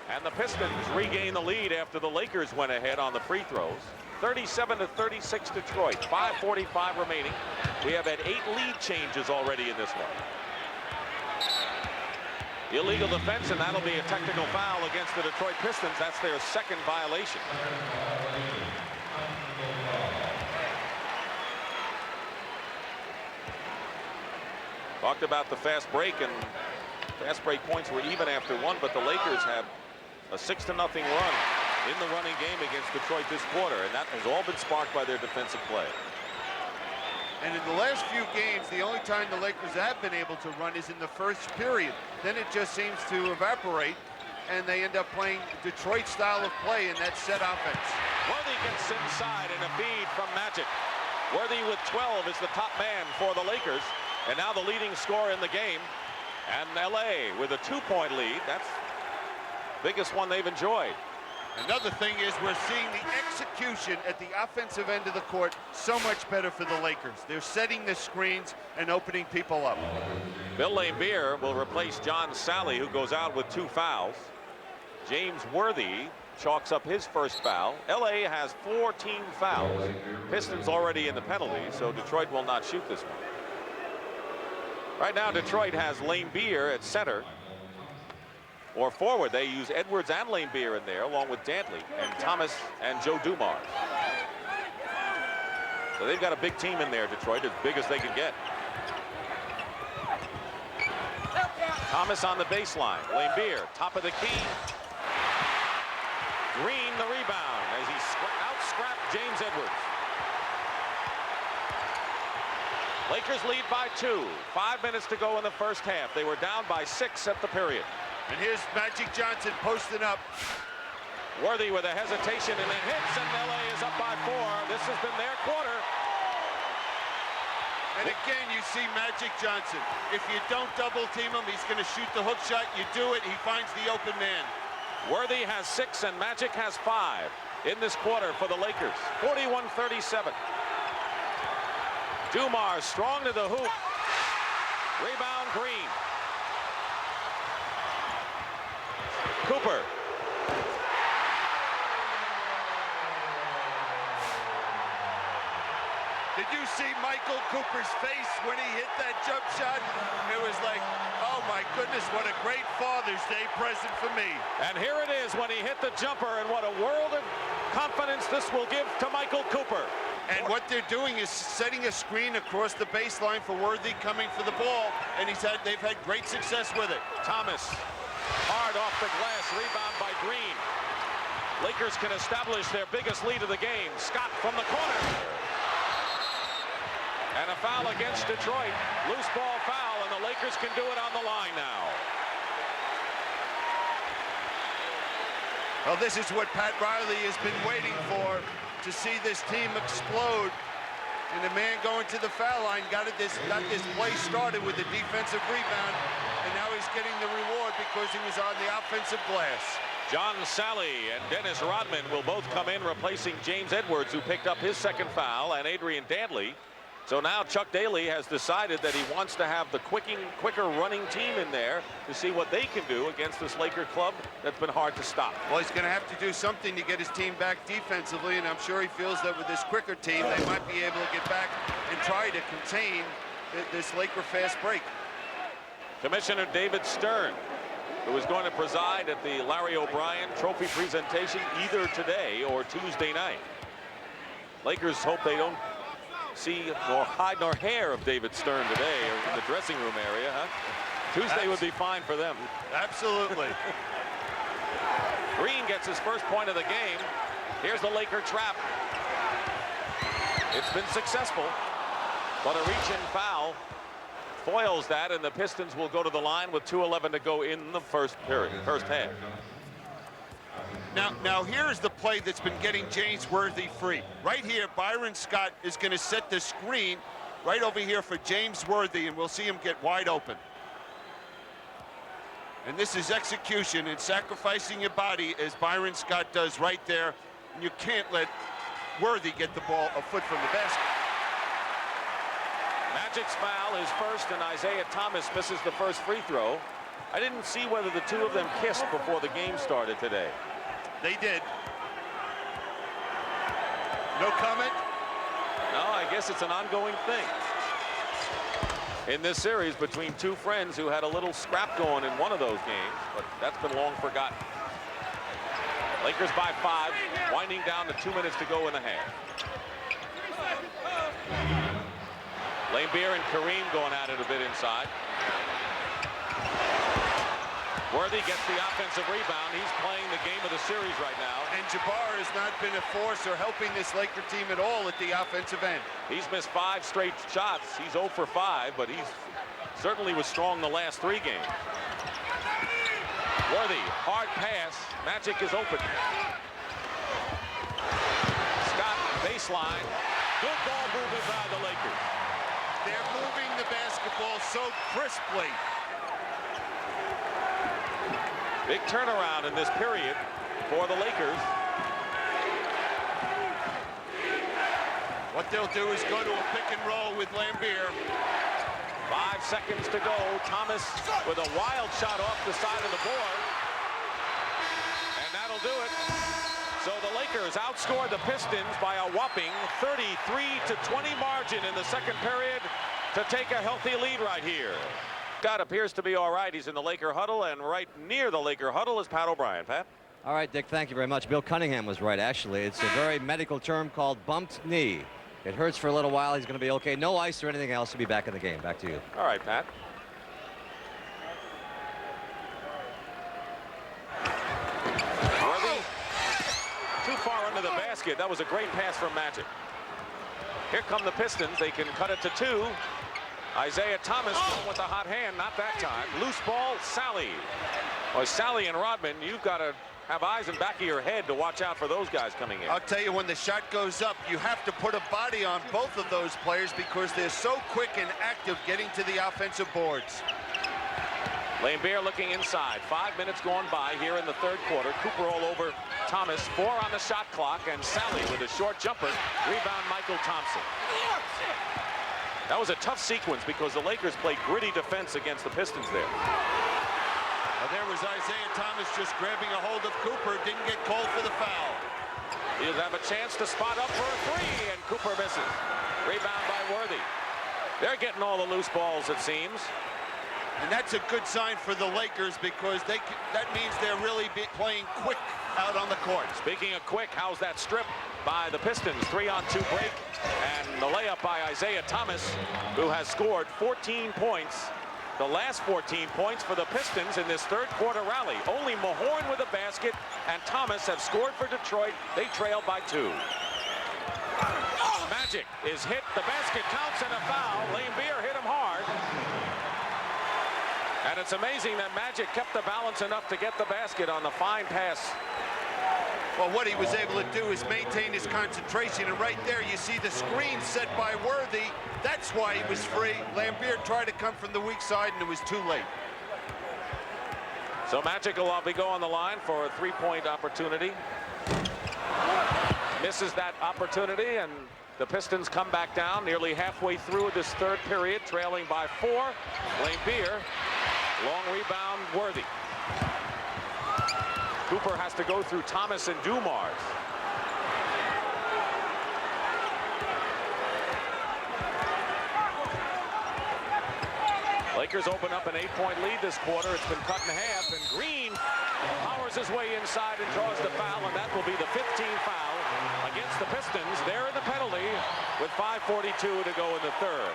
And the Pistons regain the lead after the Lakers went ahead on the free throws. 37-36 Detroit. 5:45 remaining. We have had 8 lead changes already in this one. Illegal defense, and that'll be a technical foul against the Detroit Pistons. That's their second violation. Talked about the fast break, and fast break points were even after 1, but the Lakers have a 6-0 run in the running game against Detroit this quarter, and that has all been sparked by their defensive play. And in the last few games, the only time the Lakers have been able to run is in the first period. Then it just seems to evaporate, and they end up playing Detroit style of play in that set offense. Worthy gets inside and a feed from Magic. Worthy with 12 is the top man for the Lakers, and now the leading scorer in the game. And LA with a 2-point lead. That's the biggest one they've enjoyed. Another thing is we're seeing the execution at the offensive end of the court so much better for the Lakers. They're setting the screens and opening people up. Bill Laimbeer will replace John Sally, who goes out with 2 fouls. James Worthy chalks up his first foul. LA has 4 team fouls. Pistons already in the penalty, so Detroit will not shoot this one. Right now, Detroit has Laimbeer at center. Or forward, they use Edwards and Laimbeer in there, along with Dantley and Thomas and Joe Dumars. So they've got a big team in there, Detroit, as big as they can get. Thomas on the baseline. Laimbeer, top of the key. Green the rebound as he out-scrapped James Edwards. Lakers lead by 2. 5 minutes to go in the first half. They were down by 6 at the period. And here's Magic Johnson posting up. Worthy with a hesitation and then hits, and LA is up by 4. This has been their quarter. And again, you see Magic Johnson. If you don't double team him, he's going to shoot the hook shot. You do it, he finds the open man. Worthy has 6 and Magic has 5 in this quarter for the Lakers. 41-37. Dumars strong to the hoop. Rebound Green. Cooper. Did you see Michael Cooper's face when he hit that jump shot? It was like, oh my goodness, what a great Father's Day present for me. And here it is when he hit the jumper, and what a world of confidence this will give to Michael Cooper. And what they're doing is setting a screen across the baseline for Worthy coming for the ball, and they've had great success with it. Thomas, hard off the glass, rebound by Green. Lakers can establish their biggest lead of the game. Scott from the corner. And a foul against Detroit. Loose ball foul, and the Lakers can do it on the line now. Well, this is what Pat Riley has been waiting for, to see this team explode. And the man going to the foul line got this play started with a defensive rebound, and now he's getting the reward because he was on the offensive glass. John Sally and Dennis Rodman will both come in, replacing James Edwards, who picked up his second foul, and Adrian Dantley. So now Chuck Daly has decided that he wants to have the quicker running team in there to see what they can do against this Laker club that's been hard to stop. Well, he's going to have to do something to get his team back defensively, and I'm sure he feels that with this quicker team, they might be able to get back and try to contain this Laker fast break. Commissioner David Stern, who is going to preside at the Larry O'Brien Trophy presentation either today or Tuesday night. Lakers hope they don't see nor hide nor hair of David Stern today, or in the dressing room area, huh? Tuesday would be fine for them. Absolutely. Green gets his first point of the game. Here's the Laker trap. It's been successful, but a reach-in foul foils that, and the Pistons will go to the line with 2:11 to go in the first half. Now here's the play that's been getting James Worthy free. Right here, Byron Scott is going to set the screen right over here for James Worthy, and we'll see him get wide open. And this is execution and sacrificing your body, as Byron Scott does right there. And you can't let Worthy get the ball a foot from the basket. Magic's foul is first, and Isiah Thomas misses the first free throw. I didn't see whether the two of them kissed before the game started today. They did. No comment? No, I guess it's an ongoing thing in this series between two friends who had a little scrap going in one of those games, but that's been long forgotten. Lakers by 5, winding down to 2 minutes to go in the half. Laimbeer and Kareem going at it a bit inside. Worthy gets the offensive rebound. He's playing the game of the series right now. And Jabbar has not been a force or helping this Laker team at all at the offensive end. He's missed 5 straight shots. He's 0 for 5, but he's certainly was strong the last 3 games. Worthy, hard pass. Magic is open. Scott, baseline. Good ball movement by the Lakers. They're moving the basketball so crisply. Big turnaround in this period for the Lakers. What they'll do is go to a pick and roll with Laimbeer. 5 seconds to go. Thomas with a wild shot off the side of the board. And that'll do it. So the Lakers outscore the Pistons by a whopping 33-20 margin in the second period to take a healthy lead right here. Scott appears to be all right. He's in the Laker huddle, and right near the Laker huddle is Pat O'Brien. Pat? All right, Dick, thank you very much. Bill Cunningham was right, actually. It's a very medical term called bumped knee. It hurts for a little while. He's going to be okay. No ice or anything else to be back in the game. Back to you. All right, Pat. Worthy. Too far under the basket. That was a great pass from Magic. Here come the Pistons. They can cut it to 2. Isiah Thomas with a hot hand, not that time. Loose ball, Sally. Well, Sally and Rodman, you've got to have eyes in the back of your head to watch out for those guys coming in. I'll tell you, when the shot goes up, you have to put a body on both of those players because they're so quick and active getting to the offensive boards. Laimbeer looking inside. 5 minutes gone by here in the third quarter. Cooper all over Thomas. 4 on the shot clock, and Sally with a short jumper. Rebound, Michael Thompson. That was a tough sequence because the Lakers played gritty defense against the Pistons there. Well, there was Isiah Thomas just grabbing a hold of Cooper. Didn't get called for the foul. He'll have a chance to spot up for a 3, and Cooper misses. Rebound by Worthy. They're getting all the loose balls, it seems. And that's a good sign for the Lakers because that means they're really playing quick out on the court. Speaking of quick, how's that strip by the Pistons? 3-on-2 break, and the layup by Isiah Thomas, who has scored 14 points. The last 14 points for the Pistons in this third quarter rally. Only Mahorn with a basket and Thomas have scored for Detroit. They trail by 2. Magic is hit. The basket counts and a foul. Laimbeer hit him hard. And it's amazing that Magic kept the balance enough to get the basket on the fine pass. Well, what he was able to do is maintain his concentration, and right there you see the screen set by Worthy. That's why he was free. Laimbeer tried to come from the weak side, and it was too late. So Magic will be going the line for a 3-point opportunity. Misses that opportunity, and the Pistons come back down nearly halfway through this third period, trailing by 4. Laimbeer, long rebound, Worthy. Cooper has to go through Thomas and Dumars. Lakers open up an 8-point lead this quarter. It's been cut in half, and Green powers his way inside and draws the foul, and that will be the 15th foul against the Pistons. They're in the penalty with 5:42 to go in the third.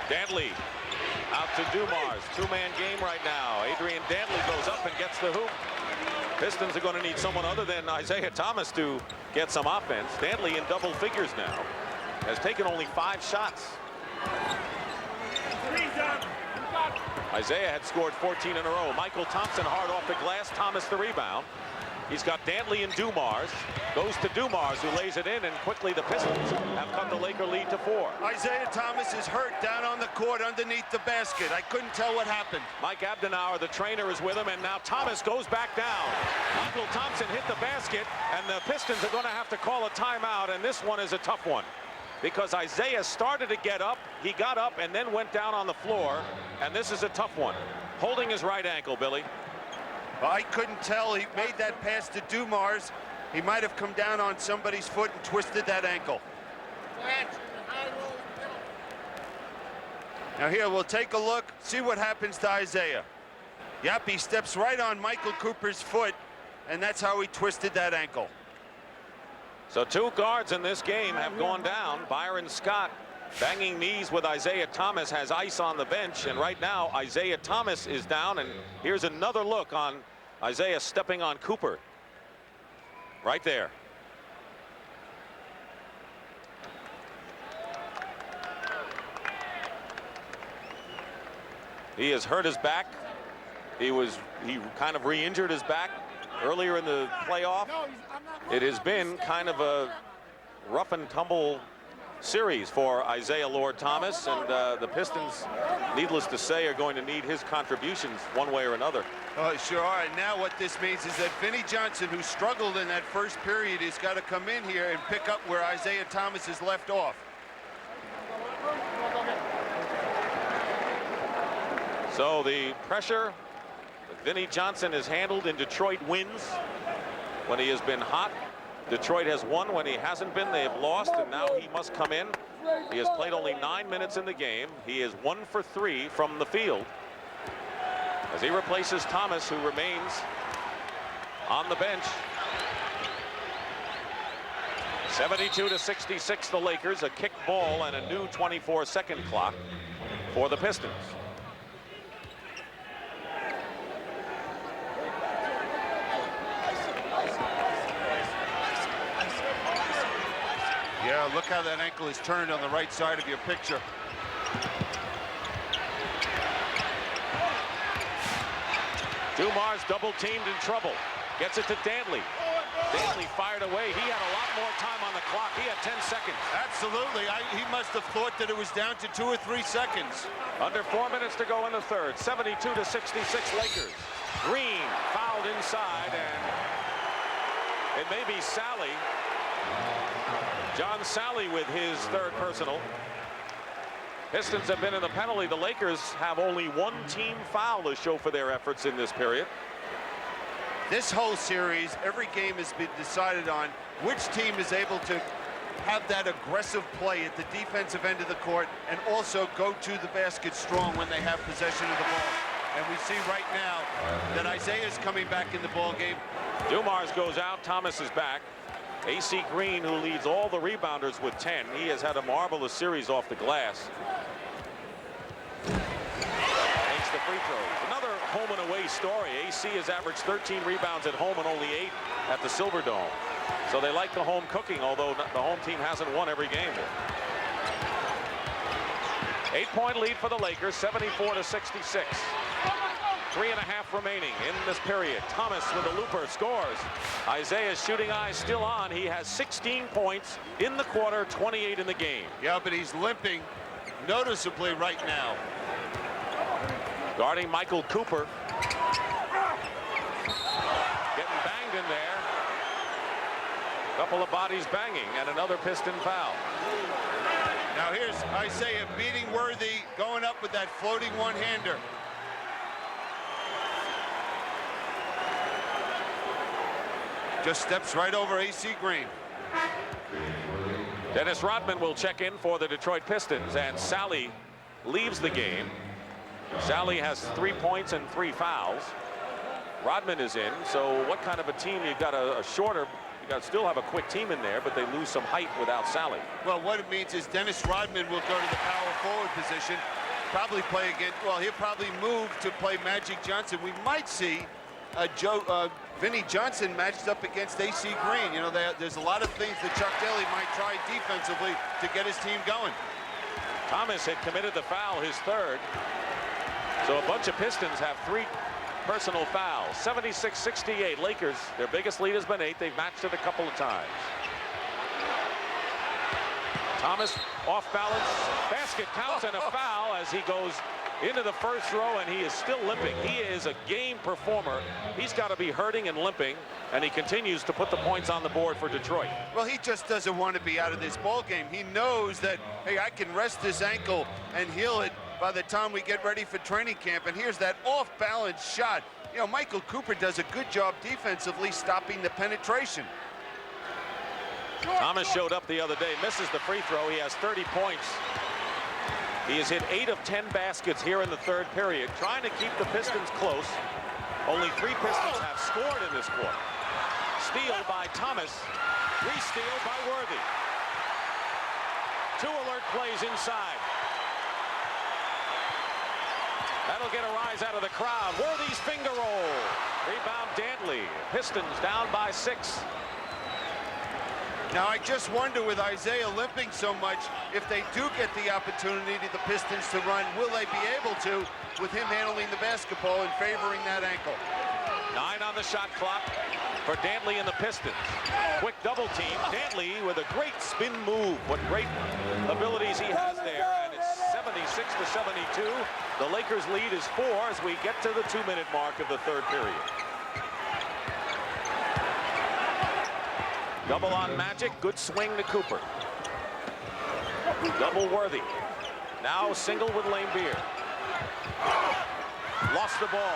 Dantley out to Dumars. 2-man game right now. Adrian Dantley goes up and gets the hoop. Pistons are going to need someone other than Isiah Thomas to get some offense. Dantley in double figures now. Has taken only 5 shots. Isiah had scored 14 in a row. Michael Thompson hard off the glass. Thomas the rebound. He's got Dantley and Dumars. Goes to Dumars, who lays it in, and quickly the Pistons have cut the Laker lead to 4. Isiah Thomas is hurt down on the court underneath the basket. I couldn't tell what happened. Mike Abdenauer, the trainer, is with him, and now Thomas goes back down. Michael Thompson hit the basket, and the Pistons are going to have to call a timeout, and this one is a tough one. because Isiah started to get up. He got up and then went down on the floor. And this is a tough one. Holding his right ankle, Billy. Well, I couldn't tell. He made that pass to Dumars. He might have come down on somebody's foot and twisted that ankle. Now here, we'll take a look, see what happens to Isiah. Yep, he steps right on Michael Cooper's foot, and that's how he twisted that ankle. So 2 guards in this game have gone down. Byron Scott banging knees with Isiah Thomas, has ice on the bench, and right now Isiah Thomas is down, and here's another look on Isiah stepping on Cooper. Right there. He has hurt his back. He kind of re-injured his back earlier in the playoff. It has been kind of a rough and tumble series for Isiah Lord Thomas, and the Pistons, needless to say, are going to need his contributions one way or another. Oh, sure are. And now what this means is that Vinnie Johnson, who struggled in that first period, has got to come in here and pick up where Isiah Thomas has left off. So the pressure that Vinnie Johnson has handled in Detroit wins when he has been hot. Detroit has won when he hasn't been. They have lost, and now he must come in. He has played only 9 minutes in the game. He is 1 for 3 from the field as he replaces Thomas, who remains on the bench. 72-66 the Lakers, a kick ball and a new 24-second clock for the Pistons. Yeah, look how that ankle is turned on the right side of your picture. Dumars double teamed in trouble. Gets it to Dantley. Dantley fired away. He had a lot more time on the clock. He had 10 seconds. Absolutely. He must have thought that it was down to 2 or 3 seconds. Under 4 minutes to go in the third. 72-66 Lakers. Green fouled inside, and it may be Sally. John Sally with his third personal. Pistons have been in the penalty. The Lakers have only 1 team foul to show for their efforts in this period. This whole series, every game has been decided on which team is able to have that aggressive play at the defensive end of the court and also go to the basket strong when they have possession of the ball. And we see right now that Isiah is coming back in the ball game. Dumars goes out. Thomas is back. AC Green, who leads all the rebounders with 10. He has had a marvelous series off the glass. Makes the free throws. Another home and away story. AC has averaged 13 rebounds at home and only 8 at the Silverdome. So they like the home cooking, although the home team hasn't won every game here. 8-point lead for the Lakers, 74-66. 3.5 remaining in this period. Thomas with a looper scores. Isiah's shooting eyes still on. He has 16 points in the quarter, 28 in the game. Yeah, but he's limping noticeably right now. Guarding Michael Cooper. Getting banged in there. Couple of bodies banging, and another Piston foul. Now here's Isiah beating Worthy, going up with that floating one-hander. Just steps right over AC Green. Dennis Rodman will check in for the Detroit Pistons, and Sally leaves the game. Sally has 3 points and 3 fouls. Rodman is in, so what kind of a team? You've got a shorter, you got to still have a quick team in there, but they lose some height without Sally. Well, what it means is Dennis Rodman will go to the power forward position, probably play against, well, he'll probably move to play Magic Johnson. We might see Vinnie Johnson matched up against AC Green. You know, there's a lot of things that Chuck Daly might try defensively to get his team going. Thomas had committed the foul, his third. So a bunch of Pistons have 3 personal fouls. 76-68 Lakers. Their biggest lead has been 8. They've matched it a couple of times. Thomas off balance, basket counts and a foul as he goes into the first row, and he is still limping. He is a game performer. He's got to be hurting and limping, and he continues to put the points on the board for Detroit. Well, he just doesn't want to be out of this ball game. He knows that, hey, I can rest this ankle and heal it by the time we get ready for training camp. And here's that off-balance shot. You know, Michael Cooper does a good job defensively stopping the penetration. Thomas showed up the other day, misses the free throw. He has 30 points. He has hit 8 of 10 baskets here in the third period, trying to keep the Pistons close. Only 3 Pistons have scored in this quarter. Steal by Thomas, re-steal by Worthy. 2 alert plays inside. That'll get a rise out of the crowd. Worthy's finger roll. Rebound Dantley. Pistons down by 6. Now, I just wonder, with Isiah limping so much, if they do get the opportunity, the Pistons, to run, will they be able to, with him handling the basketball and favoring that ankle? 9 on the shot clock for Dantley and the Pistons. Quick double team. Dantley with a great spin move. What great abilities he has there. And it's 76 to 72. The Lakers lead is 4 as we get to the 2-minute mark of the third period. Double on Magic, good swing to Cooper. Double Worthy. Now single with Lane Beer. Lost the ball.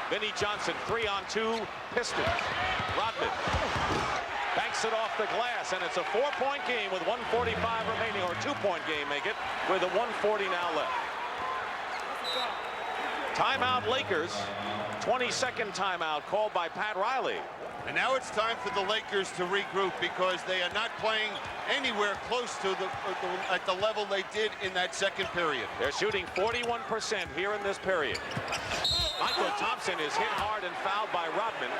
Vinnie Johnson, 3-on-2, Pistons. Rodman banks it off the glass, and it's a 4-point game with 1:45 remaining, or 2-point game, make it, with a 1:40 now left. Timeout Lakers. 22nd timeout called by Pat Riley. And now it's time for the Lakers to regroup, because they are not playing anywhere close to at the level they did in that second period. They're shooting 41% here in this period. Michael Thompson is hit hard and fouled by Rodman.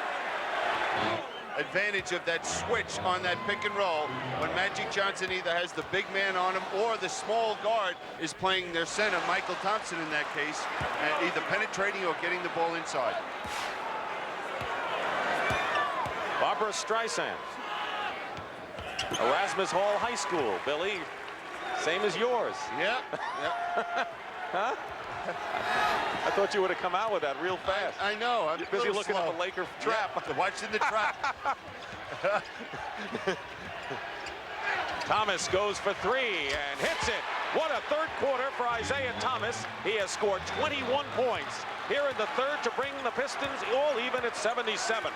Advantage of that switch on that pick and roll when Magic Johnson either has the big man on him or the small guard is playing their center, Michael Thompson in that case, either penetrating or getting the ball inside. Barbara Streisand. Erasmus Hall High School, Billy. Same as yours. Yeah. Huh? I thought you would have come out with that real fast. I know. I'm busy looking at the Laker trap. Yeah, watching the trap. Thomas goes for 3 and hits it. What a third quarter for Isiah Thomas. He has scored 21 points here in the third to bring the Pistons all even at 77.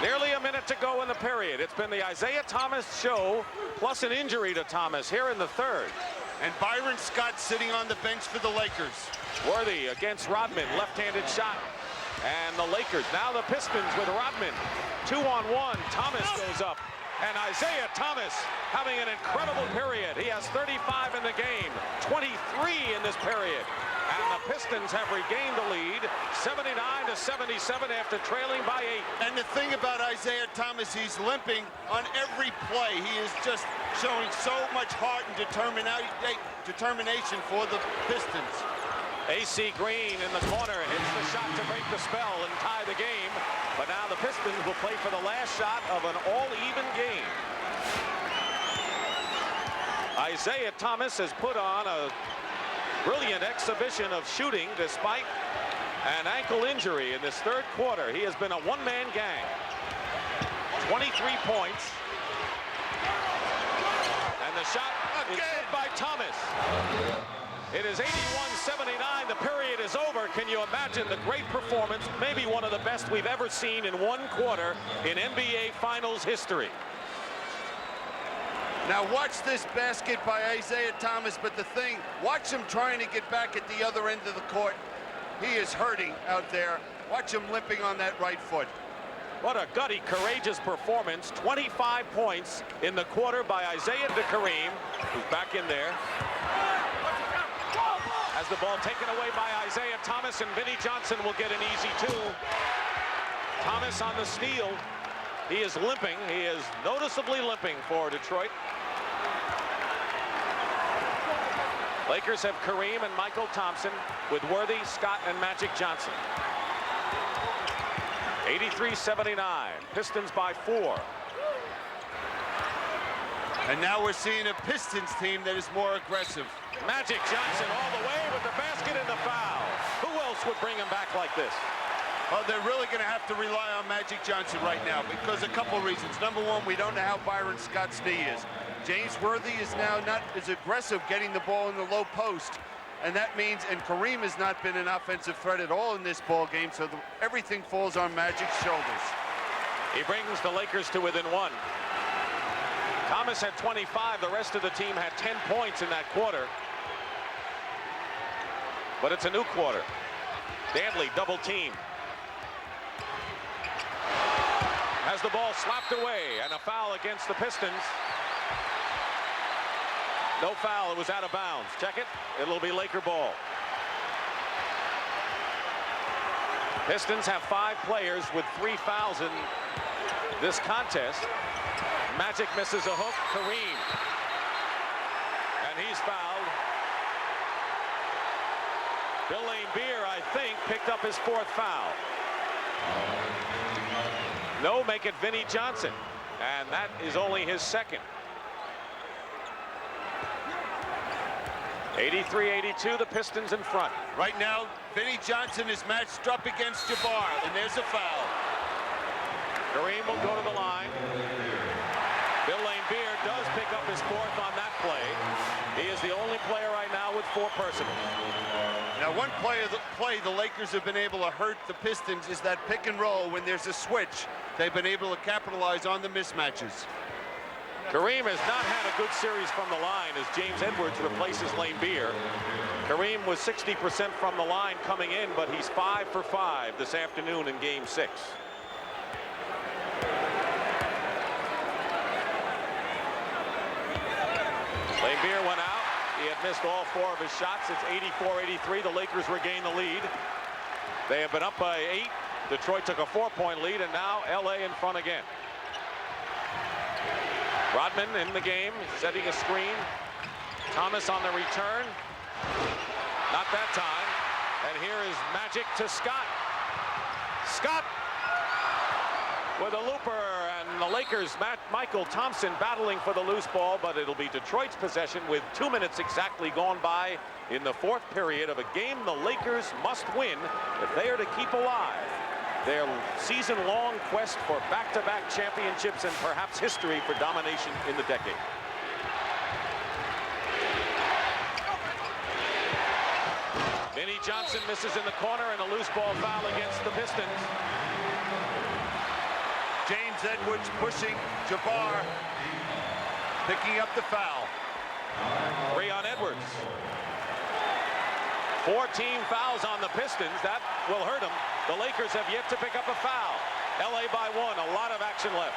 Nearly a minute to go in the period. It's been the Isiah Thomas show, plus an injury to Thomas here in the third. And Byron Scott sitting on the bench for the Lakers. Worthy against Rodman, left-handed shot. And the Lakers, now the Pistons with Rodman. 2-on-1, Thomas goes up. And Isiah Thomas having an incredible period. He has 35 in the game, 23 in this period. And the Pistons have regained the lead, 79 to 77 after trailing by 8. And the thing about Isiah Thomas, he's limping on every play. He is just showing so much heart and determination for the Pistons. AC Green in the corner hits the shot to break the spell and tie the game. But now the Pistons will play for the last shot of an all-even game. Isiah Thomas has put on a brilliant exhibition of shooting despite an ankle injury in this third quarter. He has been a one-man gang. 23 points. And the shot is good by Thomas. It is 81-79. The period is over. Can you imagine the great performance, maybe one of the best we've ever seen in one quarter in NBA Finals history. Now watch this basket by Isiah Thomas, but the thing, watch him trying to get back at the other end of the court. He is hurting out there. Watch him limping on that right foot. What a gutty, courageous performance. 25 points in the quarter by Isiah to Kareem, who's back in there. Has the ball taken away by Isiah Thomas, and Vinnie Johnson will get an easy 2. Thomas on the steal. He is limping. He is noticeably limping for Detroit. Lakers have Kareem and Michael Thompson with Worthy, Scott, and Magic Johnson. 83-79. Pistons by 4. And now we're seeing a Pistons team that is more aggressive. Magic Johnson all the way with the basket and the foul. Who else would bring him back like this? Well, they're really going to have to rely on Magic Johnson right now because a couple reasons. Number one, we don't know how Byron Scott's knee is. James Worthy is now not as aggressive getting the ball in the low post. And that means, and Kareem has not been an offensive threat at all in this ball game, so everything falls on Magic's shoulders. He brings the Lakers to within 1. Thomas had 25. The rest of the team had 10 points in that quarter. But it's a new quarter. Dantley double team. Has the ball slapped away, and a foul against the Pistons. No foul, it was out of bounds. Check it, it'll be Laker ball. Pistons have 5 players with 3 fouls in this contest. Magic misses a hook, Kareem. And he's fouled. Bill Laimbeer, I think, picked up his 4th foul. No, make it Vinnie Johnson. And that is only his 2nd. 83-82, the Pistons in front. Right now, Vinnie Johnson is matched up against Jabbar, and there's a foul. Kareem will go to the line. Bill Laimbeer does pick up his 4th on that play. He is the only player right now with 4 personals. Now, one play the Lakers have been able to hurt the Pistons is that pick and roll. When there's a switch, they've been able to capitalize on the mismatches. Kareem has not had a good series from the line as James Edwards replaces Laimbeer. Kareem was 60% from the line coming in, but he's 5 for 5 this afternoon in Game 6. Laimbeer went out. He had missed all 4 of his shots. It's 84-83. The Lakers regain the lead. They have been up by 8. Detroit took a 4-point lead, and now LA in front again. Rodman in the game, setting a screen. Thomas on the return. Not that time. And here is Magic to Scott. Scott with a looper, and the Lakers, Michael Thompson battling for the loose ball, but it'll be Detroit's possession with 2 minutes exactly gone by in the 4th period of a game the Lakers must win if they are to keep alive their season-long quest for back-to-back championships and perhaps history for domination in the decade. Vinnie Johnson misses in the corner, and a loose ball foul against the Pistons. James Edwards pushing Jabbar, picking up the foul. 3 on Edwards. 4 team fouls on the Pistons. That will hurt them. The Lakers have yet to pick up a foul. LA by 1. A lot of action left.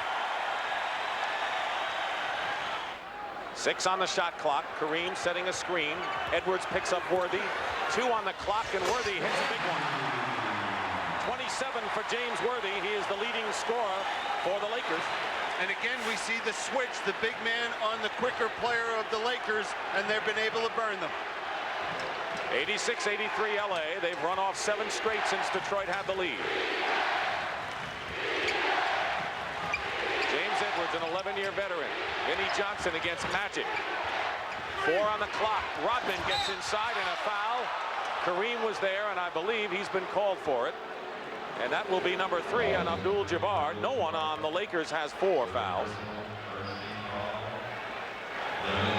6 on the shot clock. Kareem setting a screen. Edwards picks up Worthy. 2 on the clock, and Worthy hits a big one. 27 for James Worthy. He is the leading scorer for the Lakers. And again, we see the switch, the big man on the quicker player of the Lakers, and they've been able to burn them. 86-83 LA. They've run off 7 straight since Detroit had the lead. James Edwards, an 11-year veteran. Vinnie Johnson against Magic. 4 on the clock. Rodman gets inside and a foul. Kareem was there, and I believe he's been called for it. And that will be number 3 on Abdul-Jabbar. No one on the Lakers has 4 fouls.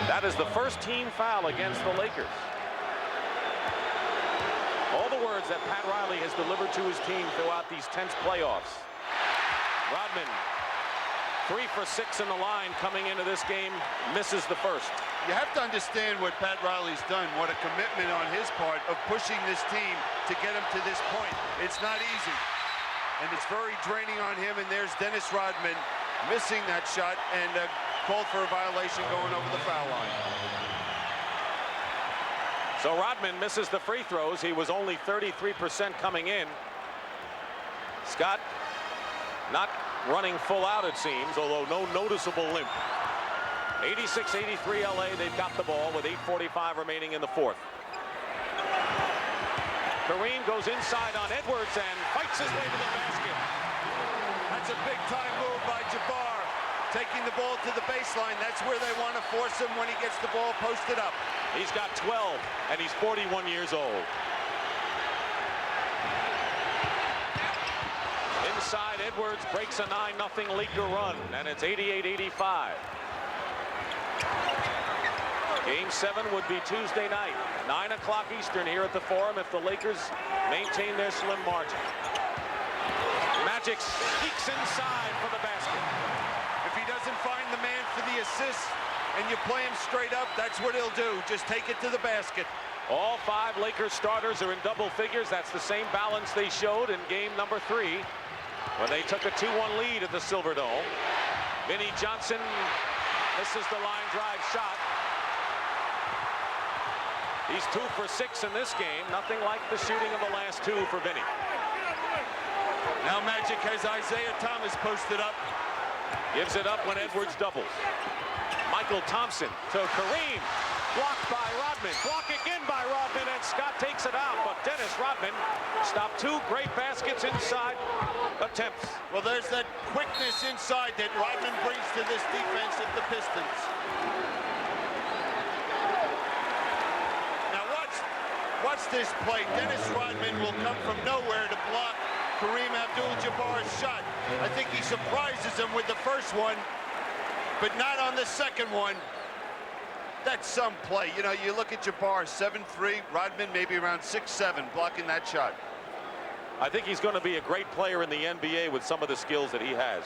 That is the first team foul against the Lakers. All the words that Pat Riley has delivered to his team throughout these tense playoffs. Rodman, 3 for 6 in the line coming into this game, misses the first. You have to understand what Pat Riley's done, what a commitment on his part of pushing this team to get him to this point. It's not easy, and it's very draining on him, and there's Dennis Rodman missing that shot and called for a violation going over the foul line. So Rodman misses the free throws. He was only 33% coming in. Scott not running full out, it seems, although no noticeable limp. 86-83 LA. They've got the ball with 8:45 remaining in the 4th. Kareem goes inside on Edwards and fights his way to the basket. That's a big-time move by Jabbar to taking the ball to the baseline. That's where they want to force him when he gets the ball posted up. He's got 12, and he's 41 years old. Inside, Edwards breaks a 9-0 Laker run, and it's 88-85. Game 7 would be Tuesday night, 9 o'clock Eastern here at the Forum if the Lakers maintain their slim margin. Magic sneaks inside for the basket. If he doesn't find the man for the assist and you play him straight up, that's what he'll do. Just take it to the basket. All 5 Lakers starters are in double figures. That's the same balance they showed in game number 3 when they took a 2-1 lead at the Silverdome. Vinnie Johnson misses the line drive shot. He's 2 for 6 in this game. Nothing like the shooting of the last 2 for Vinnie. Now Magic has Isiah Thomas posted up. Gives it up when Edwards doubles. Michael Thompson to Kareem. Blocked by Rodman. Block again by Rodman, and Scott takes it out. But Dennis Rodman stopped 2 great baskets inside attempts. Well, there's that quickness inside that Rodman brings to this defense of the Pistons. Now watch this play. Dennis Rodman will come from nowhere to block Kareem Abdul-Jabbar's shot. I think he surprises him with the first one, but not on the second one. That's some play. You know, you look at Jabbar, 7'3", Rodman maybe around 6'7", blocking that shot. I think he's going to be a great player in the NBA with some of the skills that he has.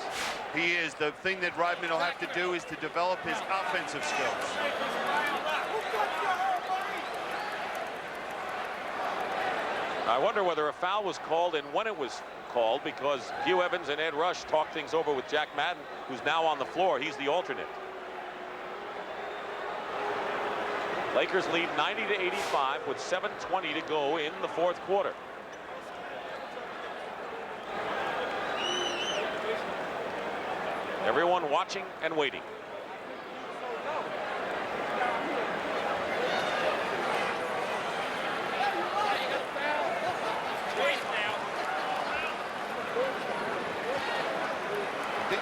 He is. The thing that Rodman will have to do is to develop his offensive skills. I wonder whether a foul was called and when it was called, because Hugh Evans and Ed Rush talked things over with Jack Madden, who's now on the floor. He's the alternate. Lakers lead 90-85 with 7:20 to go in the 4th quarter. Everyone watching and waiting.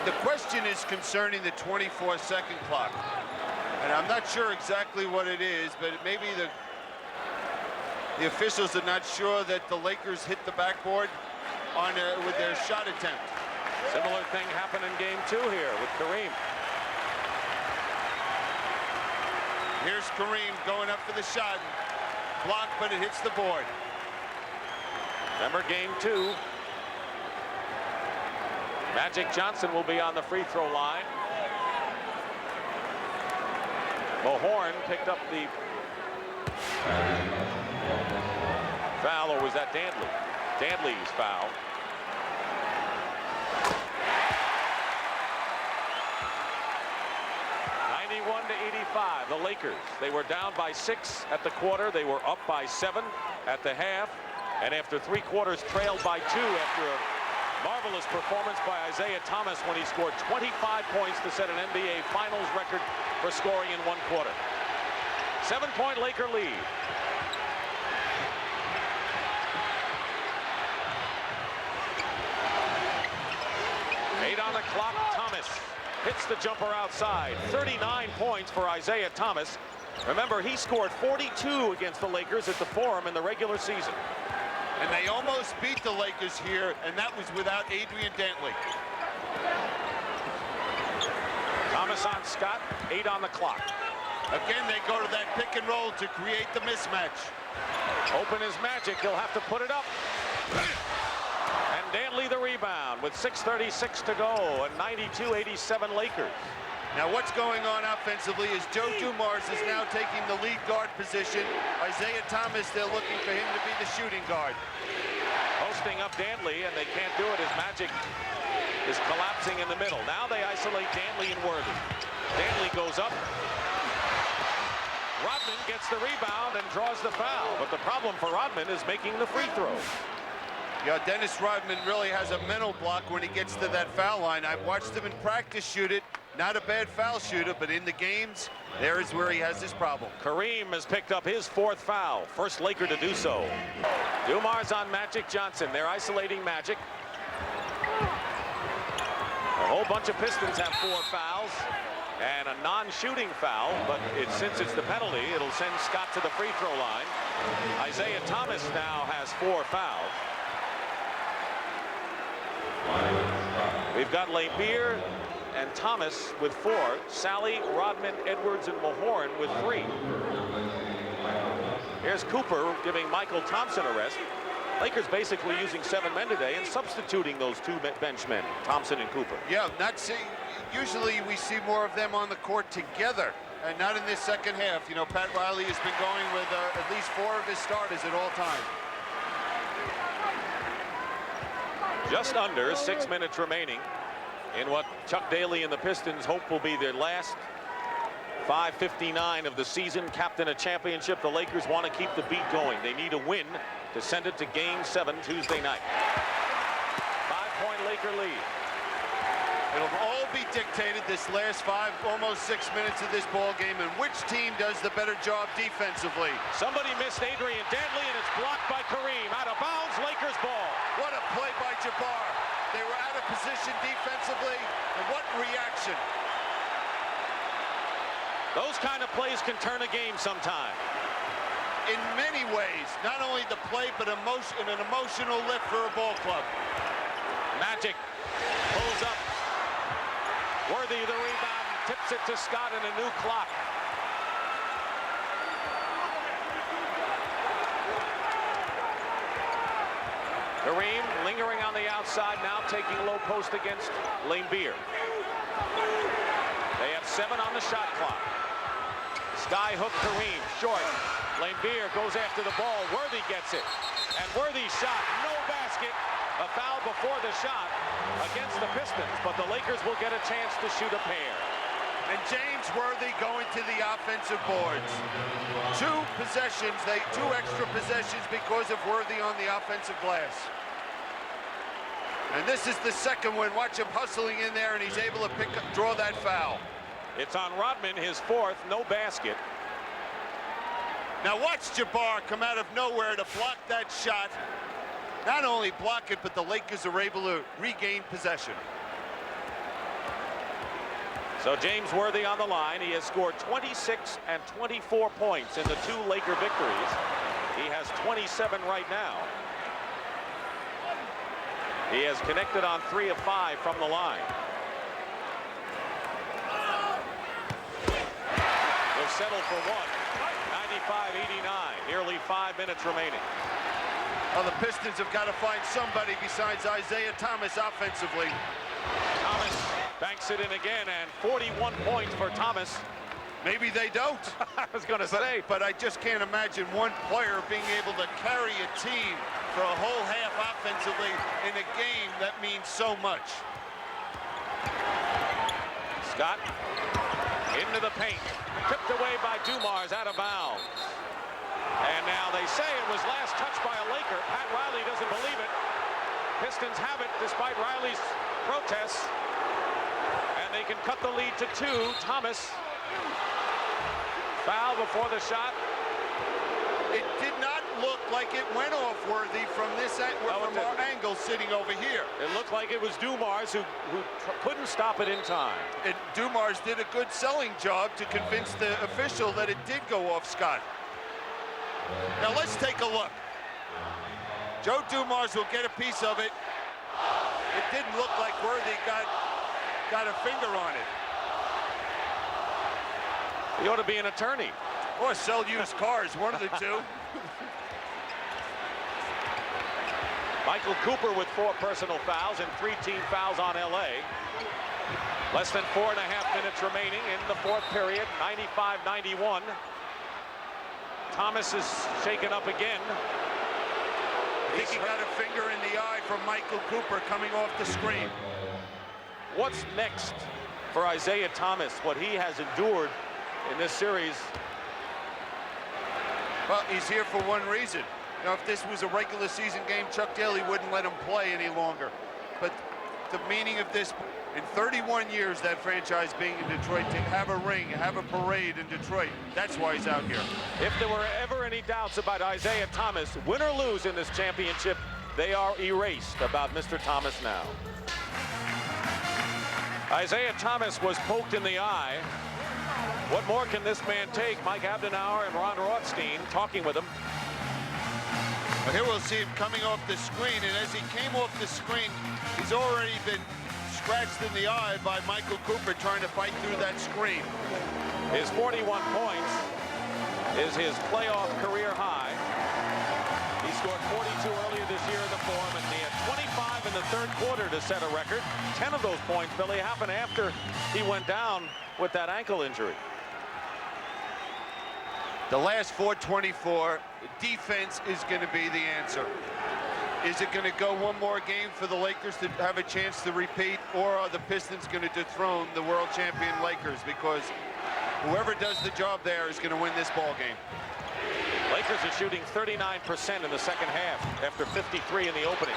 The question is concerning the 24-second clock. And I'm not sure exactly what it is, but maybe the officials are not sure that the Lakers hit the backboard on with their shot attempt. Similar thing happened in game 2 here with Kareem. Here's Kareem going up for the shot. Blocked, but it hits the board. Remember game 2. Magic Johnson will be on the free throw line. Mohorn picked up the foul, or was that Dantley? Dantley's foul. The Lakers, they were down by 6 at the quarter. They were up by 7 at the half, and after 3 quarters trailed by 2 after a marvelous performance by Isiah Thomas when he scored 25 points to set an NBA Finals record for scoring in 1 quarter. 7-point Laker lead. Eight on the clock. Thomas hits the jumper outside. 39 points for Isiah Thomas. Remember, he scored 42 against the Lakers at the Forum in the regular season. And they almost beat the Lakers here, and that was without Adrian Dantley. Thomas on Scott, 8 on the clock. Again, they go to that pick and roll to create the mismatch. Open is Magic. He'll have to put it up. And Dantley the rebound with 6:36 to go, and 92-87 Lakers. Now what's going on offensively is Joe Dumars is now taking the lead guard position. Isiah Thomas, they're looking for him to be the shooting guard. Posting up Dantley, and they can't do it as Magic is collapsing in the middle. Now they isolate Dantley and Worthy. Dantley goes up. Rodman gets the rebound and draws the foul, but the problem for Rodman is making the free throw. Yeah, Dennis Rodman really has a mental block when he gets to that foul line. I've watched him in practice shoot it. Not a bad foul shooter, but in the games, there is where he has this problem. Kareem has picked up his 4th foul. First Laker to do so. Dumars on Magic Johnson. They're isolating Magic. whole bunch of Pistons have 4 fouls and a non-shooting foul, but since it's the penalty, it'll send Scott to the free throw line. Isiah Thomas now has 4 fouls. We've got Lambeer and Thomas with 4. Sally, Rodman, Edwards, and Mahorn with 3. Here's Cooper giving Michael Thompson a rest. Lakers basically using 7 men today and substituting those 2 bench men, Thompson and Cooper. Yeah, usually we see more of them on the court together, and not in this second half. You know, Pat Riley has been going with at least 4 of his starters at all times. Just under 6 minutes remaining in what Chuck Daly and the Pistons hope will be their last 5:59 of the season. Captain a championship. The Lakers want to keep the beat going. They need a win to send it to Game 7 Tuesday night. 5-point Laker lead. It'll all be dictated this last almost 6 minutes of this ball game, and which team does the better job defensively. Somebody missed Adrian Dantley, and it's blocked by Kareem. Out of bounds, Lakers ball. What a play by Jabbar. They were out of position defensively, and what reaction. Those kind of plays can turn a game sometime. In many ways, not only the play, but an emotional lift for a ball club. Magic pulls up. Worthy the rebound, tips it to Scott in a new clock. Kareem lingering on the outside, now taking low post against Lambeer. They have 7 on the shot clock. Sky hook Kareem, short. Lambeer goes after the ball. Worthy gets it. And Worthy's shot, no basket. A foul before the shot against the Pistons, but the Lakers will get a chance to shoot a pair. And James Worthy going to the offensive boards. 2 possessions, 2 extra possessions because of Worthy on the offensive glass. And this is the second one. Watch him hustling in there, and he's able to draw that foul. It's on Rodman, his 4th, no basket. Now watch Jabbar come out of nowhere to block that shot. Not only block it, but the Lakers are able to regain possession. So James Worthy on the line. He has scored 26 and 24 points in the 2 Laker victories. He has 27 right now. He has connected on 3 of 5 from the line. He'll settle for 1. 95-89. Nearly 5 minutes remaining. Well, the Pistons have got to find somebody besides Isiah Thomas offensively. Thomas banks it in again, and 41 points for Thomas. Maybe they don't. I was going to say. But I just can't imagine one player being able to carry a team for a whole half offensively in a game that means so much. Scott into the paint. Tipped away by Dumars, out of bounds. And now they say it was last touched by a Laker. Pat Riley doesn't believe it. Pistons have it despite Riley's protests. And they can cut the lead to 2. Thomas. Foul before the shot. It did not look like it went off Worthy from this from our angle sitting over here. It looked like it was Dumars who couldn't stop it in time. And Dumars did a good selling job to convince the official that it did go off Scott. Now let's take a look. Joe Dumars will get a piece of it. It didn't look like Worthy got a finger on it. He ought to be an attorney. Or sell used cars, one of the 2. Michael Cooper with 4 personal fouls and 3 team fouls on LA. Less than 4.5 minutes remaining in the 4th period. 95-91. Thomas is shaken up again. I think he got a finger in the eye from Michael Cooper coming off the screen. What's next for Isiah Thomas? What he has endured in this series. Well, he's here for one reason. You know, if this was a regular season game, Chuck Daly wouldn't let him play any longer. But the meaning of this, in 31 years, that franchise being in Detroit, to have a ring, have a parade in Detroit, that's why he's out here. If there were ever any doubts about Isiah Thomas, win or lose in this championship, they are erased about Mr. Thomas now. Isiah Thomas was poked in the eye. What more can this man take? Mike Abdenauer and Ron Rothstein talking with him. Well, here we'll see him coming off the screen, and as he came off the screen, he's already been scratched in the eye by Michael Cooper trying to fight through that screen. His 41 points is his playoff career high. He scored 42 earlier this year in the Forum, and he had 25 in the third quarter to set a record. 10 of those points, Billy, happened after he went down with that ankle injury. The last 424, defense is going to be the answer. Is it going to go one more game for the Lakers to have a chance to repeat, or are the Pistons going to dethrone the world champion Lakers? Because whoever does the job there is going to win this ball game. Lakers are shooting 39% in the second half after 53 in the opening.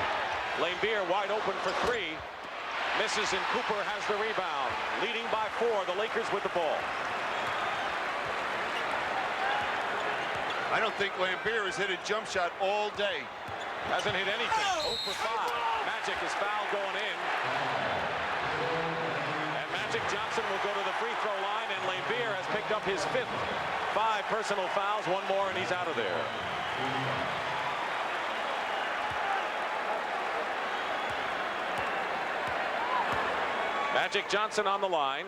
Laimbeer wide open for three. Misses, and Cooper has the rebound. Leading by 4, the Lakers with the ball. I don't think Laimbeer has hit a jump shot all day. Hasn't hit anything. 0 for 5. Magic is fouled going in. And Magic Johnson will go to the free throw line, and Laimbeer has picked up his 5th. 5 personal fouls, 1 more, and he's out of there. Magic Johnson on the line.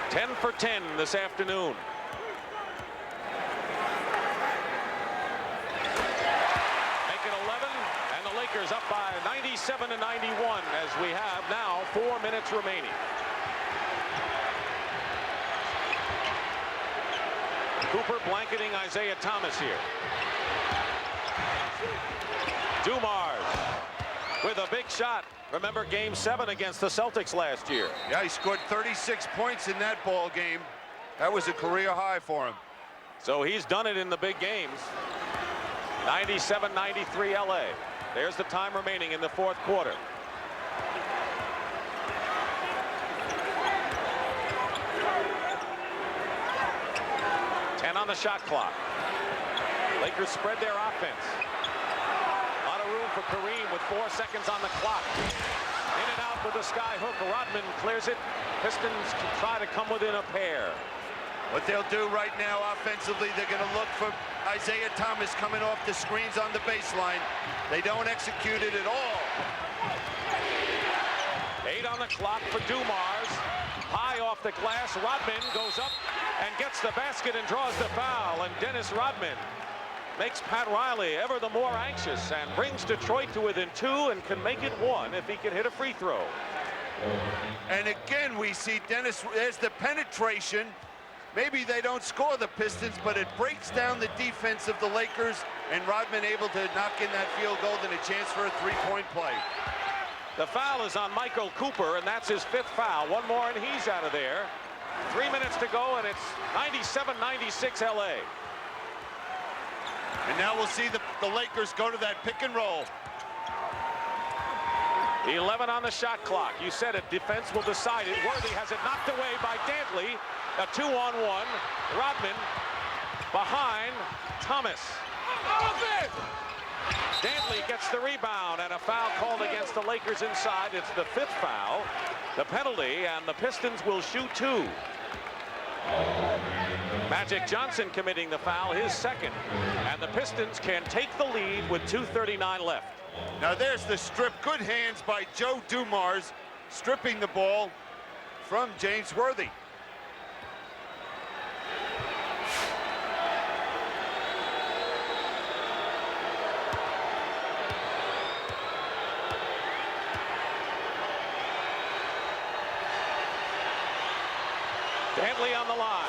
Ten for 10 this afternoon. Make it 11, and the Lakers up by 97 to 91 as we have now 4 minutes remaining. Cooper blanketing Isiah Thomas here. Dumars with a big shot. Remember Game 7 against the Celtics last year. Yeah, he scored 36 points in that ball game. That was a career high for him. So he's done it in the big games. 97-93 LA. There's the time remaining in the fourth quarter. On the shot clock. Lakers spread their offense. A lot of room for Kareem with 4 seconds on the clock. In and out with the sky hook. Rodman clears it. Pistons can try to come within a pair. What they'll do right now offensively, they're going to look for Isiah Thomas coming off the screens on the baseline. They don't execute it at all. 8 on the clock for Dumars. High off the glass. Rodman goes up and gets the basket and draws the foul. And Dennis Rodman makes Pat Riley ever the more anxious and brings Detroit to within 2 and can make it 1 if he can hit a free throw. And again, we see Dennis, there's the penetration. Maybe they don't score, the Pistons, but it breaks down the defense of the Lakers, and Rodman able to knock in that field goal and a chance for a three-point play. The foul is on Michael Cooper, and that's his 5th foul. 1 more, and he's out of there. 3 minutes to go, and it's 97-96 LA. And now we'll see the Lakers go to that pick and roll. 11 on the shot clock. You said it. Defense will decide it. Worthy has it knocked away by Dantley. A 2-on-1. Rodman behind Thomas. Dantley gets the rebound, and a foul called against the Lakers inside. It's the 5th foul. The penalty, and the Pistons will shoot 2. Magic Johnson committing the foul, his 2nd. And the Pistons can take the lead with 2:39 left. Now there's the strip. Good hands by Joe Dumars, stripping the ball from James Worthy. Dantley on the line.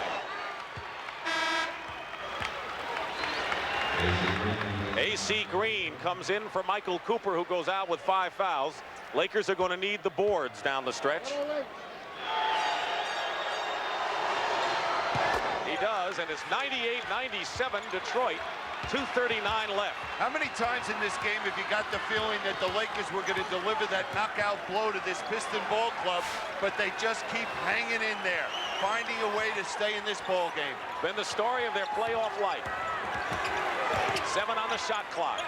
AC Green comes in for Michael Cooper, who goes out with 5 fouls. Lakers are going to need the boards down the stretch. He does, and it's 98-97 Detroit. 2:39 left. How many times in this game have you got the feeling that the Lakers were going to deliver that knockout blow to this Piston ball club, but they just keep hanging in there, finding a way to stay in this ball game? Been the story of their playoff life. 7 on the shot clock.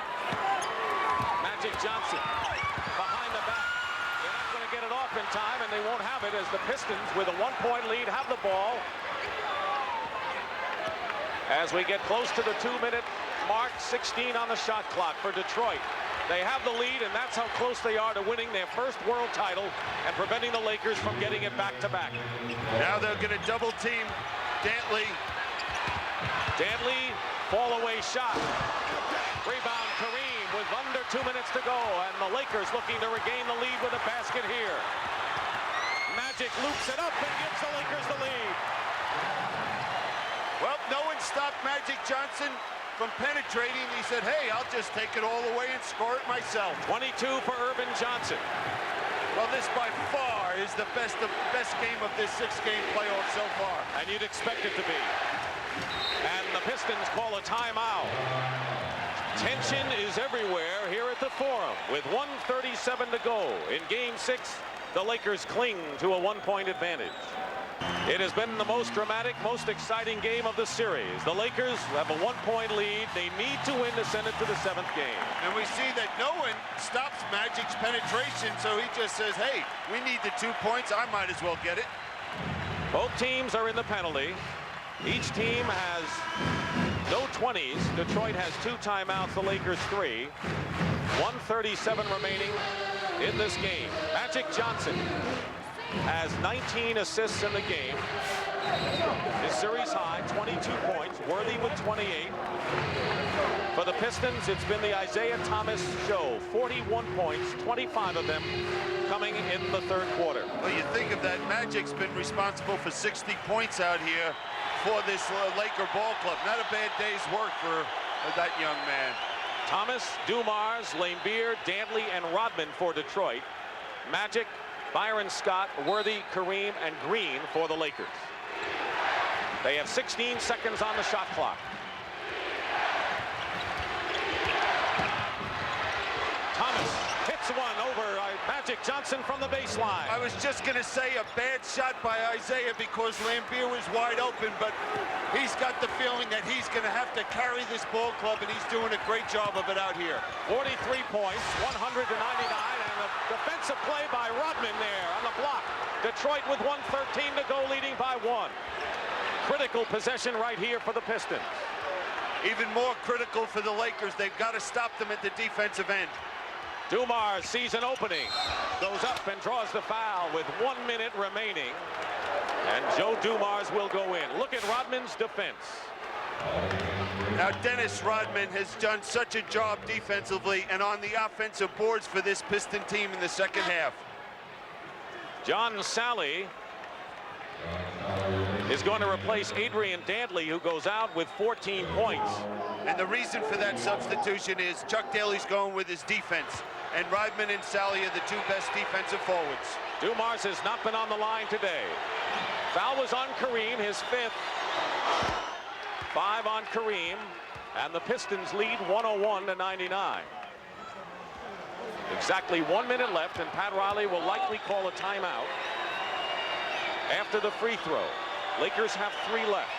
Johnson behind the back. They're not going to get it off in time, and they won't have it as the Pistons, with a 1-point lead, have the ball. As we get close to the 2-minute mark, 16 on the shot clock for Detroit. They have the lead, and that's how close they are to winning their first world title and preventing the Lakers from getting it back-to-back. Now they're going to double team Dantley. Dantley, fall-away shot. Rebound Kareem with under 2 minutes to go, and the Lakers looking to regain the lead with a basket here. Magic loops it up and gives the Lakers the lead. Well, no one stopped Magic Johnson from penetrating. He said, hey, I'll just take it all away and score it myself. 22 for Urban Johnson. Well, this by far is the best game of this 6-game playoff so far. And you'd expect it to be. And the Pistons call a timeout. Tension is everywhere here at the Forum with 1:37 to go. In Game 6, the Lakers cling to a 1-point advantage. It has been the most dramatic, most exciting game of the series. The Lakers have a 1-point lead. They need to win to send it to the 7th game. And we see that no one stops Magic's penetration, so he just says, hey, we need the 2 points. I might as well get it. Both teams are in the penalty. Each team has no 20s. Detroit has 2 timeouts, the Lakers 3. 1:37 remaining in this game. Magic Johnson has 19 assists in the game. His series high, 22 points. Worthy with 28. For the Pistons, it's been the Isiah Thomas show. 41 points, 25 of them coming in the 3rd quarter. Well, you think of that, Magic's been responsible for 60 points out here for this Laker ball club. Not a bad day's work for that young man. Thomas, Dumars, Laimbeer, Dantley, and Rodman for Detroit. Magic, Byron Scott, Worthy, Kareem, and Green for the Lakers. They have 16 seconds on the shot clock. Thomas hits one over Magic Johnson from the baseline. I was just going to say a bad shot by Isiah because Laimbeer was wide open, but he's got the feeling that he's going to have to carry this ball club, and he's doing a great job of it out here. 43 points, 100 to 99, and a defensive play by Rodman there on the block. Detroit with 1:13 to go, leading by 1. Critical possession right here for the Pistons. Even more critical for the Lakers. They've got to stop them at the defensive end. Dumars sees an opening, goes up and draws the foul with 1 minute remaining. And Joe Dumars will go in. Look at Rodman's defense. Now, Dennis Rodman has done such a job defensively and on the offensive boards for this Piston team in the 2nd half. John Sally is going to replace Adrian Dantley, who goes out with 14 points. And the reason for that substitution is Chuck Daly's going with his defense, and Rodman and Sally are the 2 best defensive forwards. Dumars has not been on the line today. Foul was on Kareem, his 5th. 5 on Kareem, and the Pistons lead 101 to 99. Exactly 1 minute left, and Pat Riley will likely call a timeout after the free throw. Lakers have 3 left.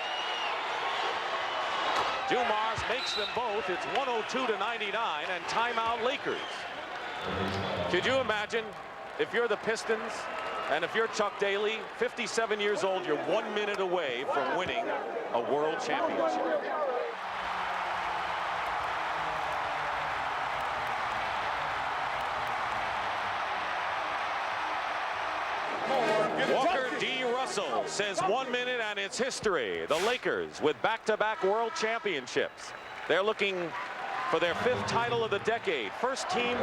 Dumars makes them both. It's 102 to 99, and timeout Lakers. Could you imagine if you're the Pistons and if you're Chuck Daly, 57 years old, you're 1 minute away from winning a world championship. Walker D. Russell says 1 minute and it's history. The Lakers with back-to-back world championships. They're looking for their 5th title of the decade. First team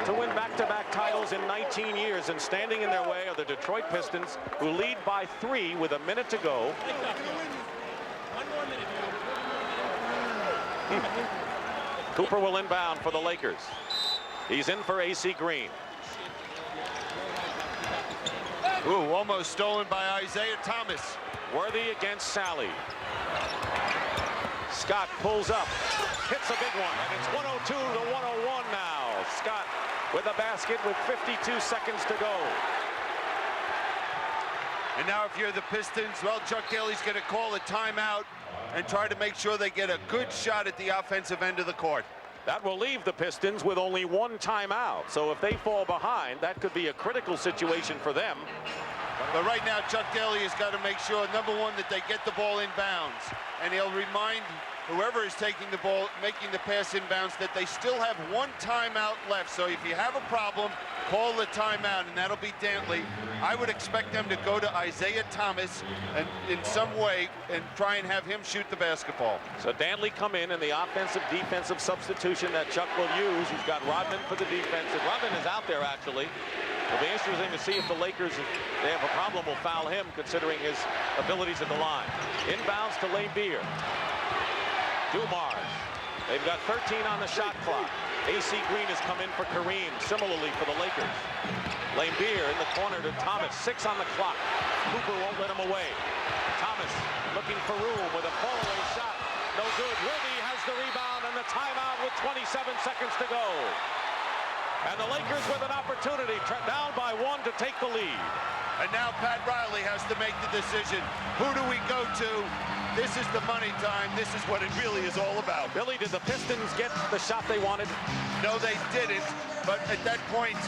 to win back-to-back titles in 19 years, and standing in their way are the Detroit Pistons, who lead by 3 with a minute to go. Cooper will inbound for the Lakers. He's in for AC Green. Ooh, almost stolen by Isiah Thomas. Worthy against Sally. Scott pulls up, hits a big one, and it's 102 to 101 now. Scott with a basket with 52 seconds to go. And now if you're the Pistons, well, Chuck Daly's going to call a timeout and try to make sure they get a good shot at the offensive end of the court. That will leave the Pistons with only one timeout. So if they fall behind, that could be a critical situation for them. But right now, Chuck Daly has got to make sure, number one, that they get the ball in bounds. And he'll remind whoever is taking the ball, making the pass in bounds, that they still have one timeout left. So if you have a problem, call the timeout, and that'll be Dantley. I would expect them to go to Isiah Thomas and in some way and try and have him shoot the basketball. So Dantley come in the offensive-defensive substitution that Chuck will use. He's got Rodman for the defense. And Rodman is out there, actually. It'll be interesting to see if the Lakers, if they have a problem, will foul him, considering his abilities at the line. Inbounds to Lambeer. Dumars. They've got 13 on the shot clock. AC Green has come in for Kareem, similarly for the Lakers. Lambeer in the corner to Thomas, 6 on the clock. Cooper won't let him away. Thomas looking for room with a fallaway shot. No good. Worthy has the rebound and the timeout with 27 seconds to go. And the Lakers with an opportunity, down by 1 to take the lead. And now Pat Riley has to make the decision. Who do we go to? This is the money time. This is what it really is all about. Billy, did the Pistons get the shot they wanted? No, they didn't. But at that point,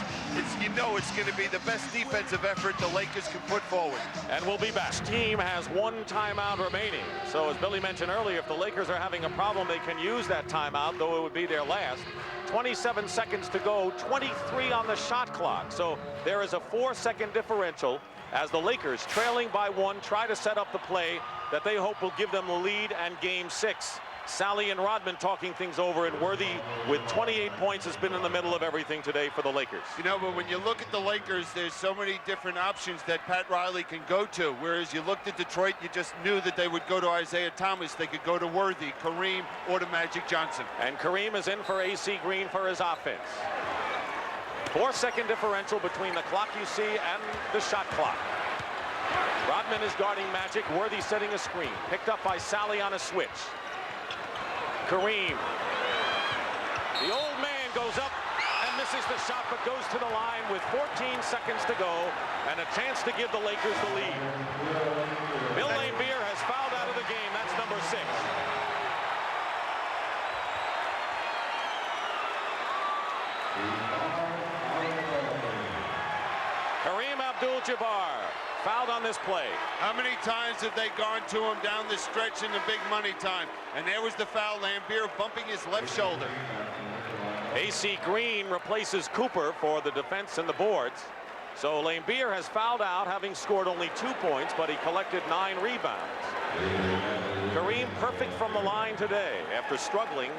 you know it's going to be the best defensive effort the Lakers can put forward. And we'll be back. This team has one timeout remaining. So as Billy mentioned earlier, if the Lakers are having a problem, they can use that timeout, though it would be their last. 27 seconds to go, 23 on the shot clock. So there is a 4-second differential as the Lakers, trailing by 1, try to set up the play that they hope will give them the lead and game 6. Sally and Rodman talking things over, and Worthy with 28 points has been in the middle of everything today for the Lakers. You know, but when you look at the Lakers, there's so many different options that Pat Riley can go to. Whereas you looked at Detroit, you just knew that they would go to Isiah Thomas. They could go to Worthy, Kareem, or to Magic Johnson. And Kareem is in for AC Green for his offense. 4-second differential between the clock you see and the shot clock. Rodman is guarding Magic. Worthy setting a screen. Picked up by Sally on a switch. Kareem. The old man goes up and misses the shot, but goes to the line with 14 seconds to go and a chance to give the Lakers the lead. Bill Lambeer has fouled out of the game. That's number 6. Kareem Abdul-Jabbar fouled on this play. How many times have they gone to him down the stretch in the big money time? And there was the foul. Lambeer bumping his left shoulder. AC Green replaces Cooper for the defense and the boards. So Lambeer has fouled out, having scored only 2 points, but he collected 9 rebounds. Kareem perfect from the line today after struggling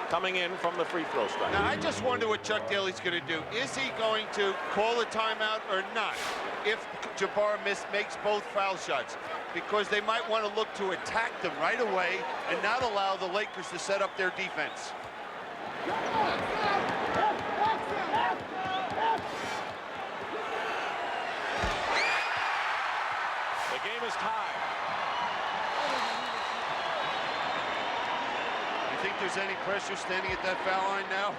coming in from the free throw strike. Now, I just wonder what Chuck Daly's going to do. Is he going to call a timeout or not if Jabbar makes both foul shots? Because they might want to look to attack them right away and not allow the Lakers to set up their defense. The game is tied. You think there's any pressure standing at that foul line now?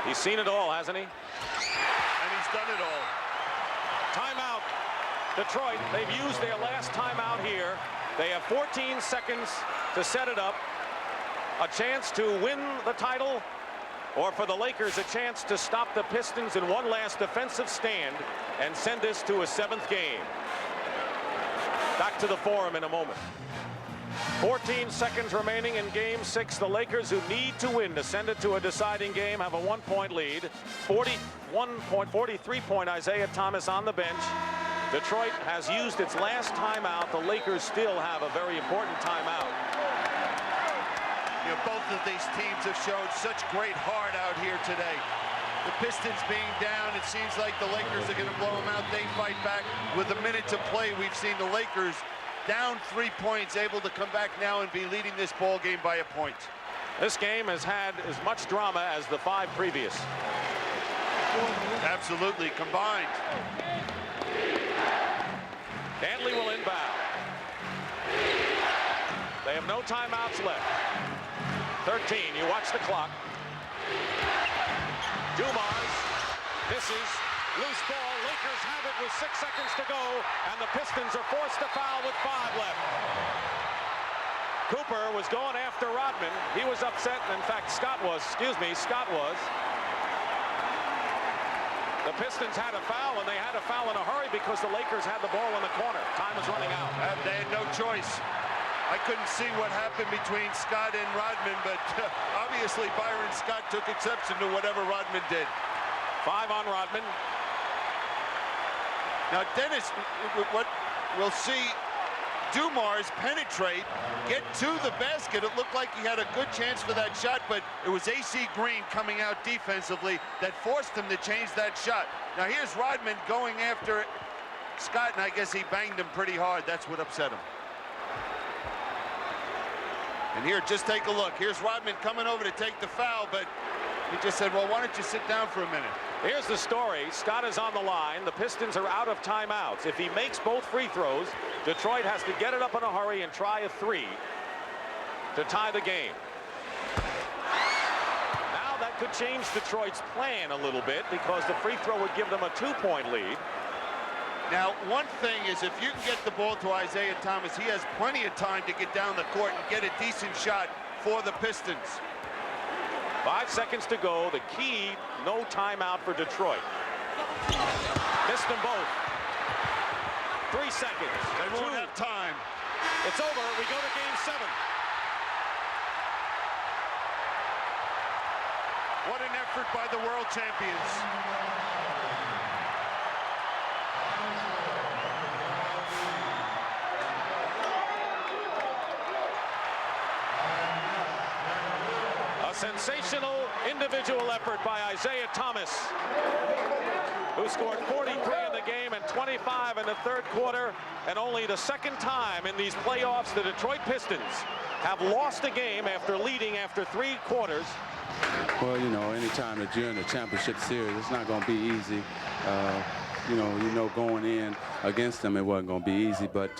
He's seen it all, hasn't he? And he's done it all. Timeout, Detroit. They've used their last timeout here. They have 14 seconds to set it up. A chance to win the title, or for the Lakers, a chance to stop the Pistons in one last defensive stand and send this to a 7th game. Back to the Forum in a moment. 14 seconds remaining in game 6. The Lakers, who need to win to send it to a deciding game, have a 1-point lead. 43-point Isiah Thomas on the bench. Detroit has used its last timeout. The Lakers still have a very important timeout. You know, both of these teams have shown such great heart out here today. The Pistons being down, it seems like the Lakers are going to blow them out. They fight back. With a minute to play, we've seen the Lakers down 3 points, able to come back now and be leading this ball game by a point. This game has had as much drama as the 5 previous. Absolutely, combined. Dantley will inbound. They have no timeouts left. 13, you watch the clock. Dumars misses. Loose ball. Lakers have it with 6 seconds to go, and the Pistons are forced to foul with 5 left. Cooper was going after Rodman. He was upset. In fact, Scott was. The Pistons had a foul, and they had a foul in a hurry because the Lakers had the ball in the corner. Time was running out. They had no choice. I couldn't see what happened between Scott and Rodman, but obviously Byron Scott took exception to whatever Rodman did. 5 on Rodman. Now, Dennis, what we'll see Dumars penetrate, get to the basket. It looked like he had a good chance for that shot, but it was AC Green coming out defensively that forced him to change that shot. Now, here's Rodman going after Scott, and I guess he banged him pretty hard. That's what upset him. And here, just take a look. Here's Rodman coming over to take the foul, but he just said, well, why don't you sit down for a minute? Here's the story. Scott is on the line. The Pistons are out of timeouts. If he makes both free throws, Detroit has to get it up in a hurry and try a 3 to tie the game. Now that could change Detroit's plan a little bit because the free throw would give them a 2-point lead. Now, one thing is if you can get the ball to Isiah Thomas, he has plenty of time to get down the court and get a decent shot for the Pistons. 5 seconds to go. The key, no timeout for Detroit. Missed them both. 3 seconds. They won't have time. It's over. We go to game 7. What an effort by the world champions. Sensational individual effort by Isiah Thomas, who scored 43 in the game and 25 in the third quarter, and only the second time in these playoffs the Detroit Pistons have lost a game after leading after 3 quarters. Well, you know, anytime that you're in the championship series, it's not going to be easy. You know, going in against them, it wasn't going to be easy, but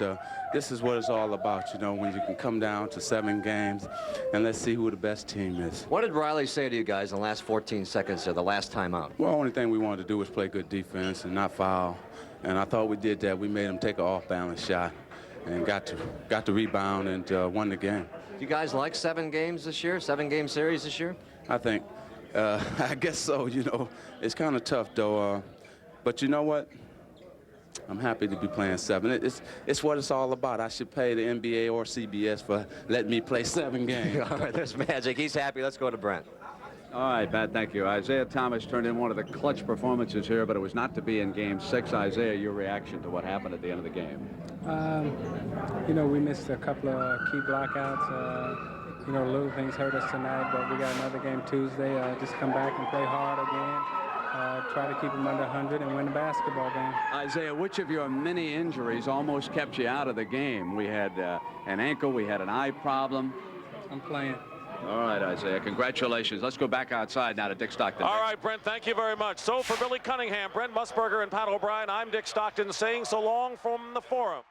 this is what it's all about, you know, when you can come down to 7 games, and let's see who the best team is. What did Riley say to you guys in the last 14 seconds of the last timeout? Well, the only thing we wanted to do was play good defense and not foul, and I thought we did that. We made them take an off-balance shot and got to rebound and won the game. Do you guys like 7 games this year, 7-game series this year? I think, I guess so, you know. It's kind of tough, though. But you know what? I'm happy to be playing 7. It's what it's all about. I should pay the NBA or CBS for letting me play 7 games. All right, there's Magic. He's happy. Let's go to Brent. All right, Pat, thank you. Isiah Thomas turned in one of the clutch performances here, but it was not to be in game 6. Isiah, your reaction to what happened at the end of the game? You know, we missed a couple of key blockouts. You know, little things hurt us tonight, but we got another game Tuesday. Just come back and play hard again. Try to keep them under 100 and win the basketball game. Isiah, which of your many injuries almost kept you out of the game? We had an ankle, we had an eye problem. I'm playing. All right, Isiah, congratulations. Let's go back outside now to Dick Stockton. All right, Brent, thank you very much. So for Billy Cunningham, Brent Musburger, and Pat O'Brien, I'm Dick Stockton saying so long from the Forum.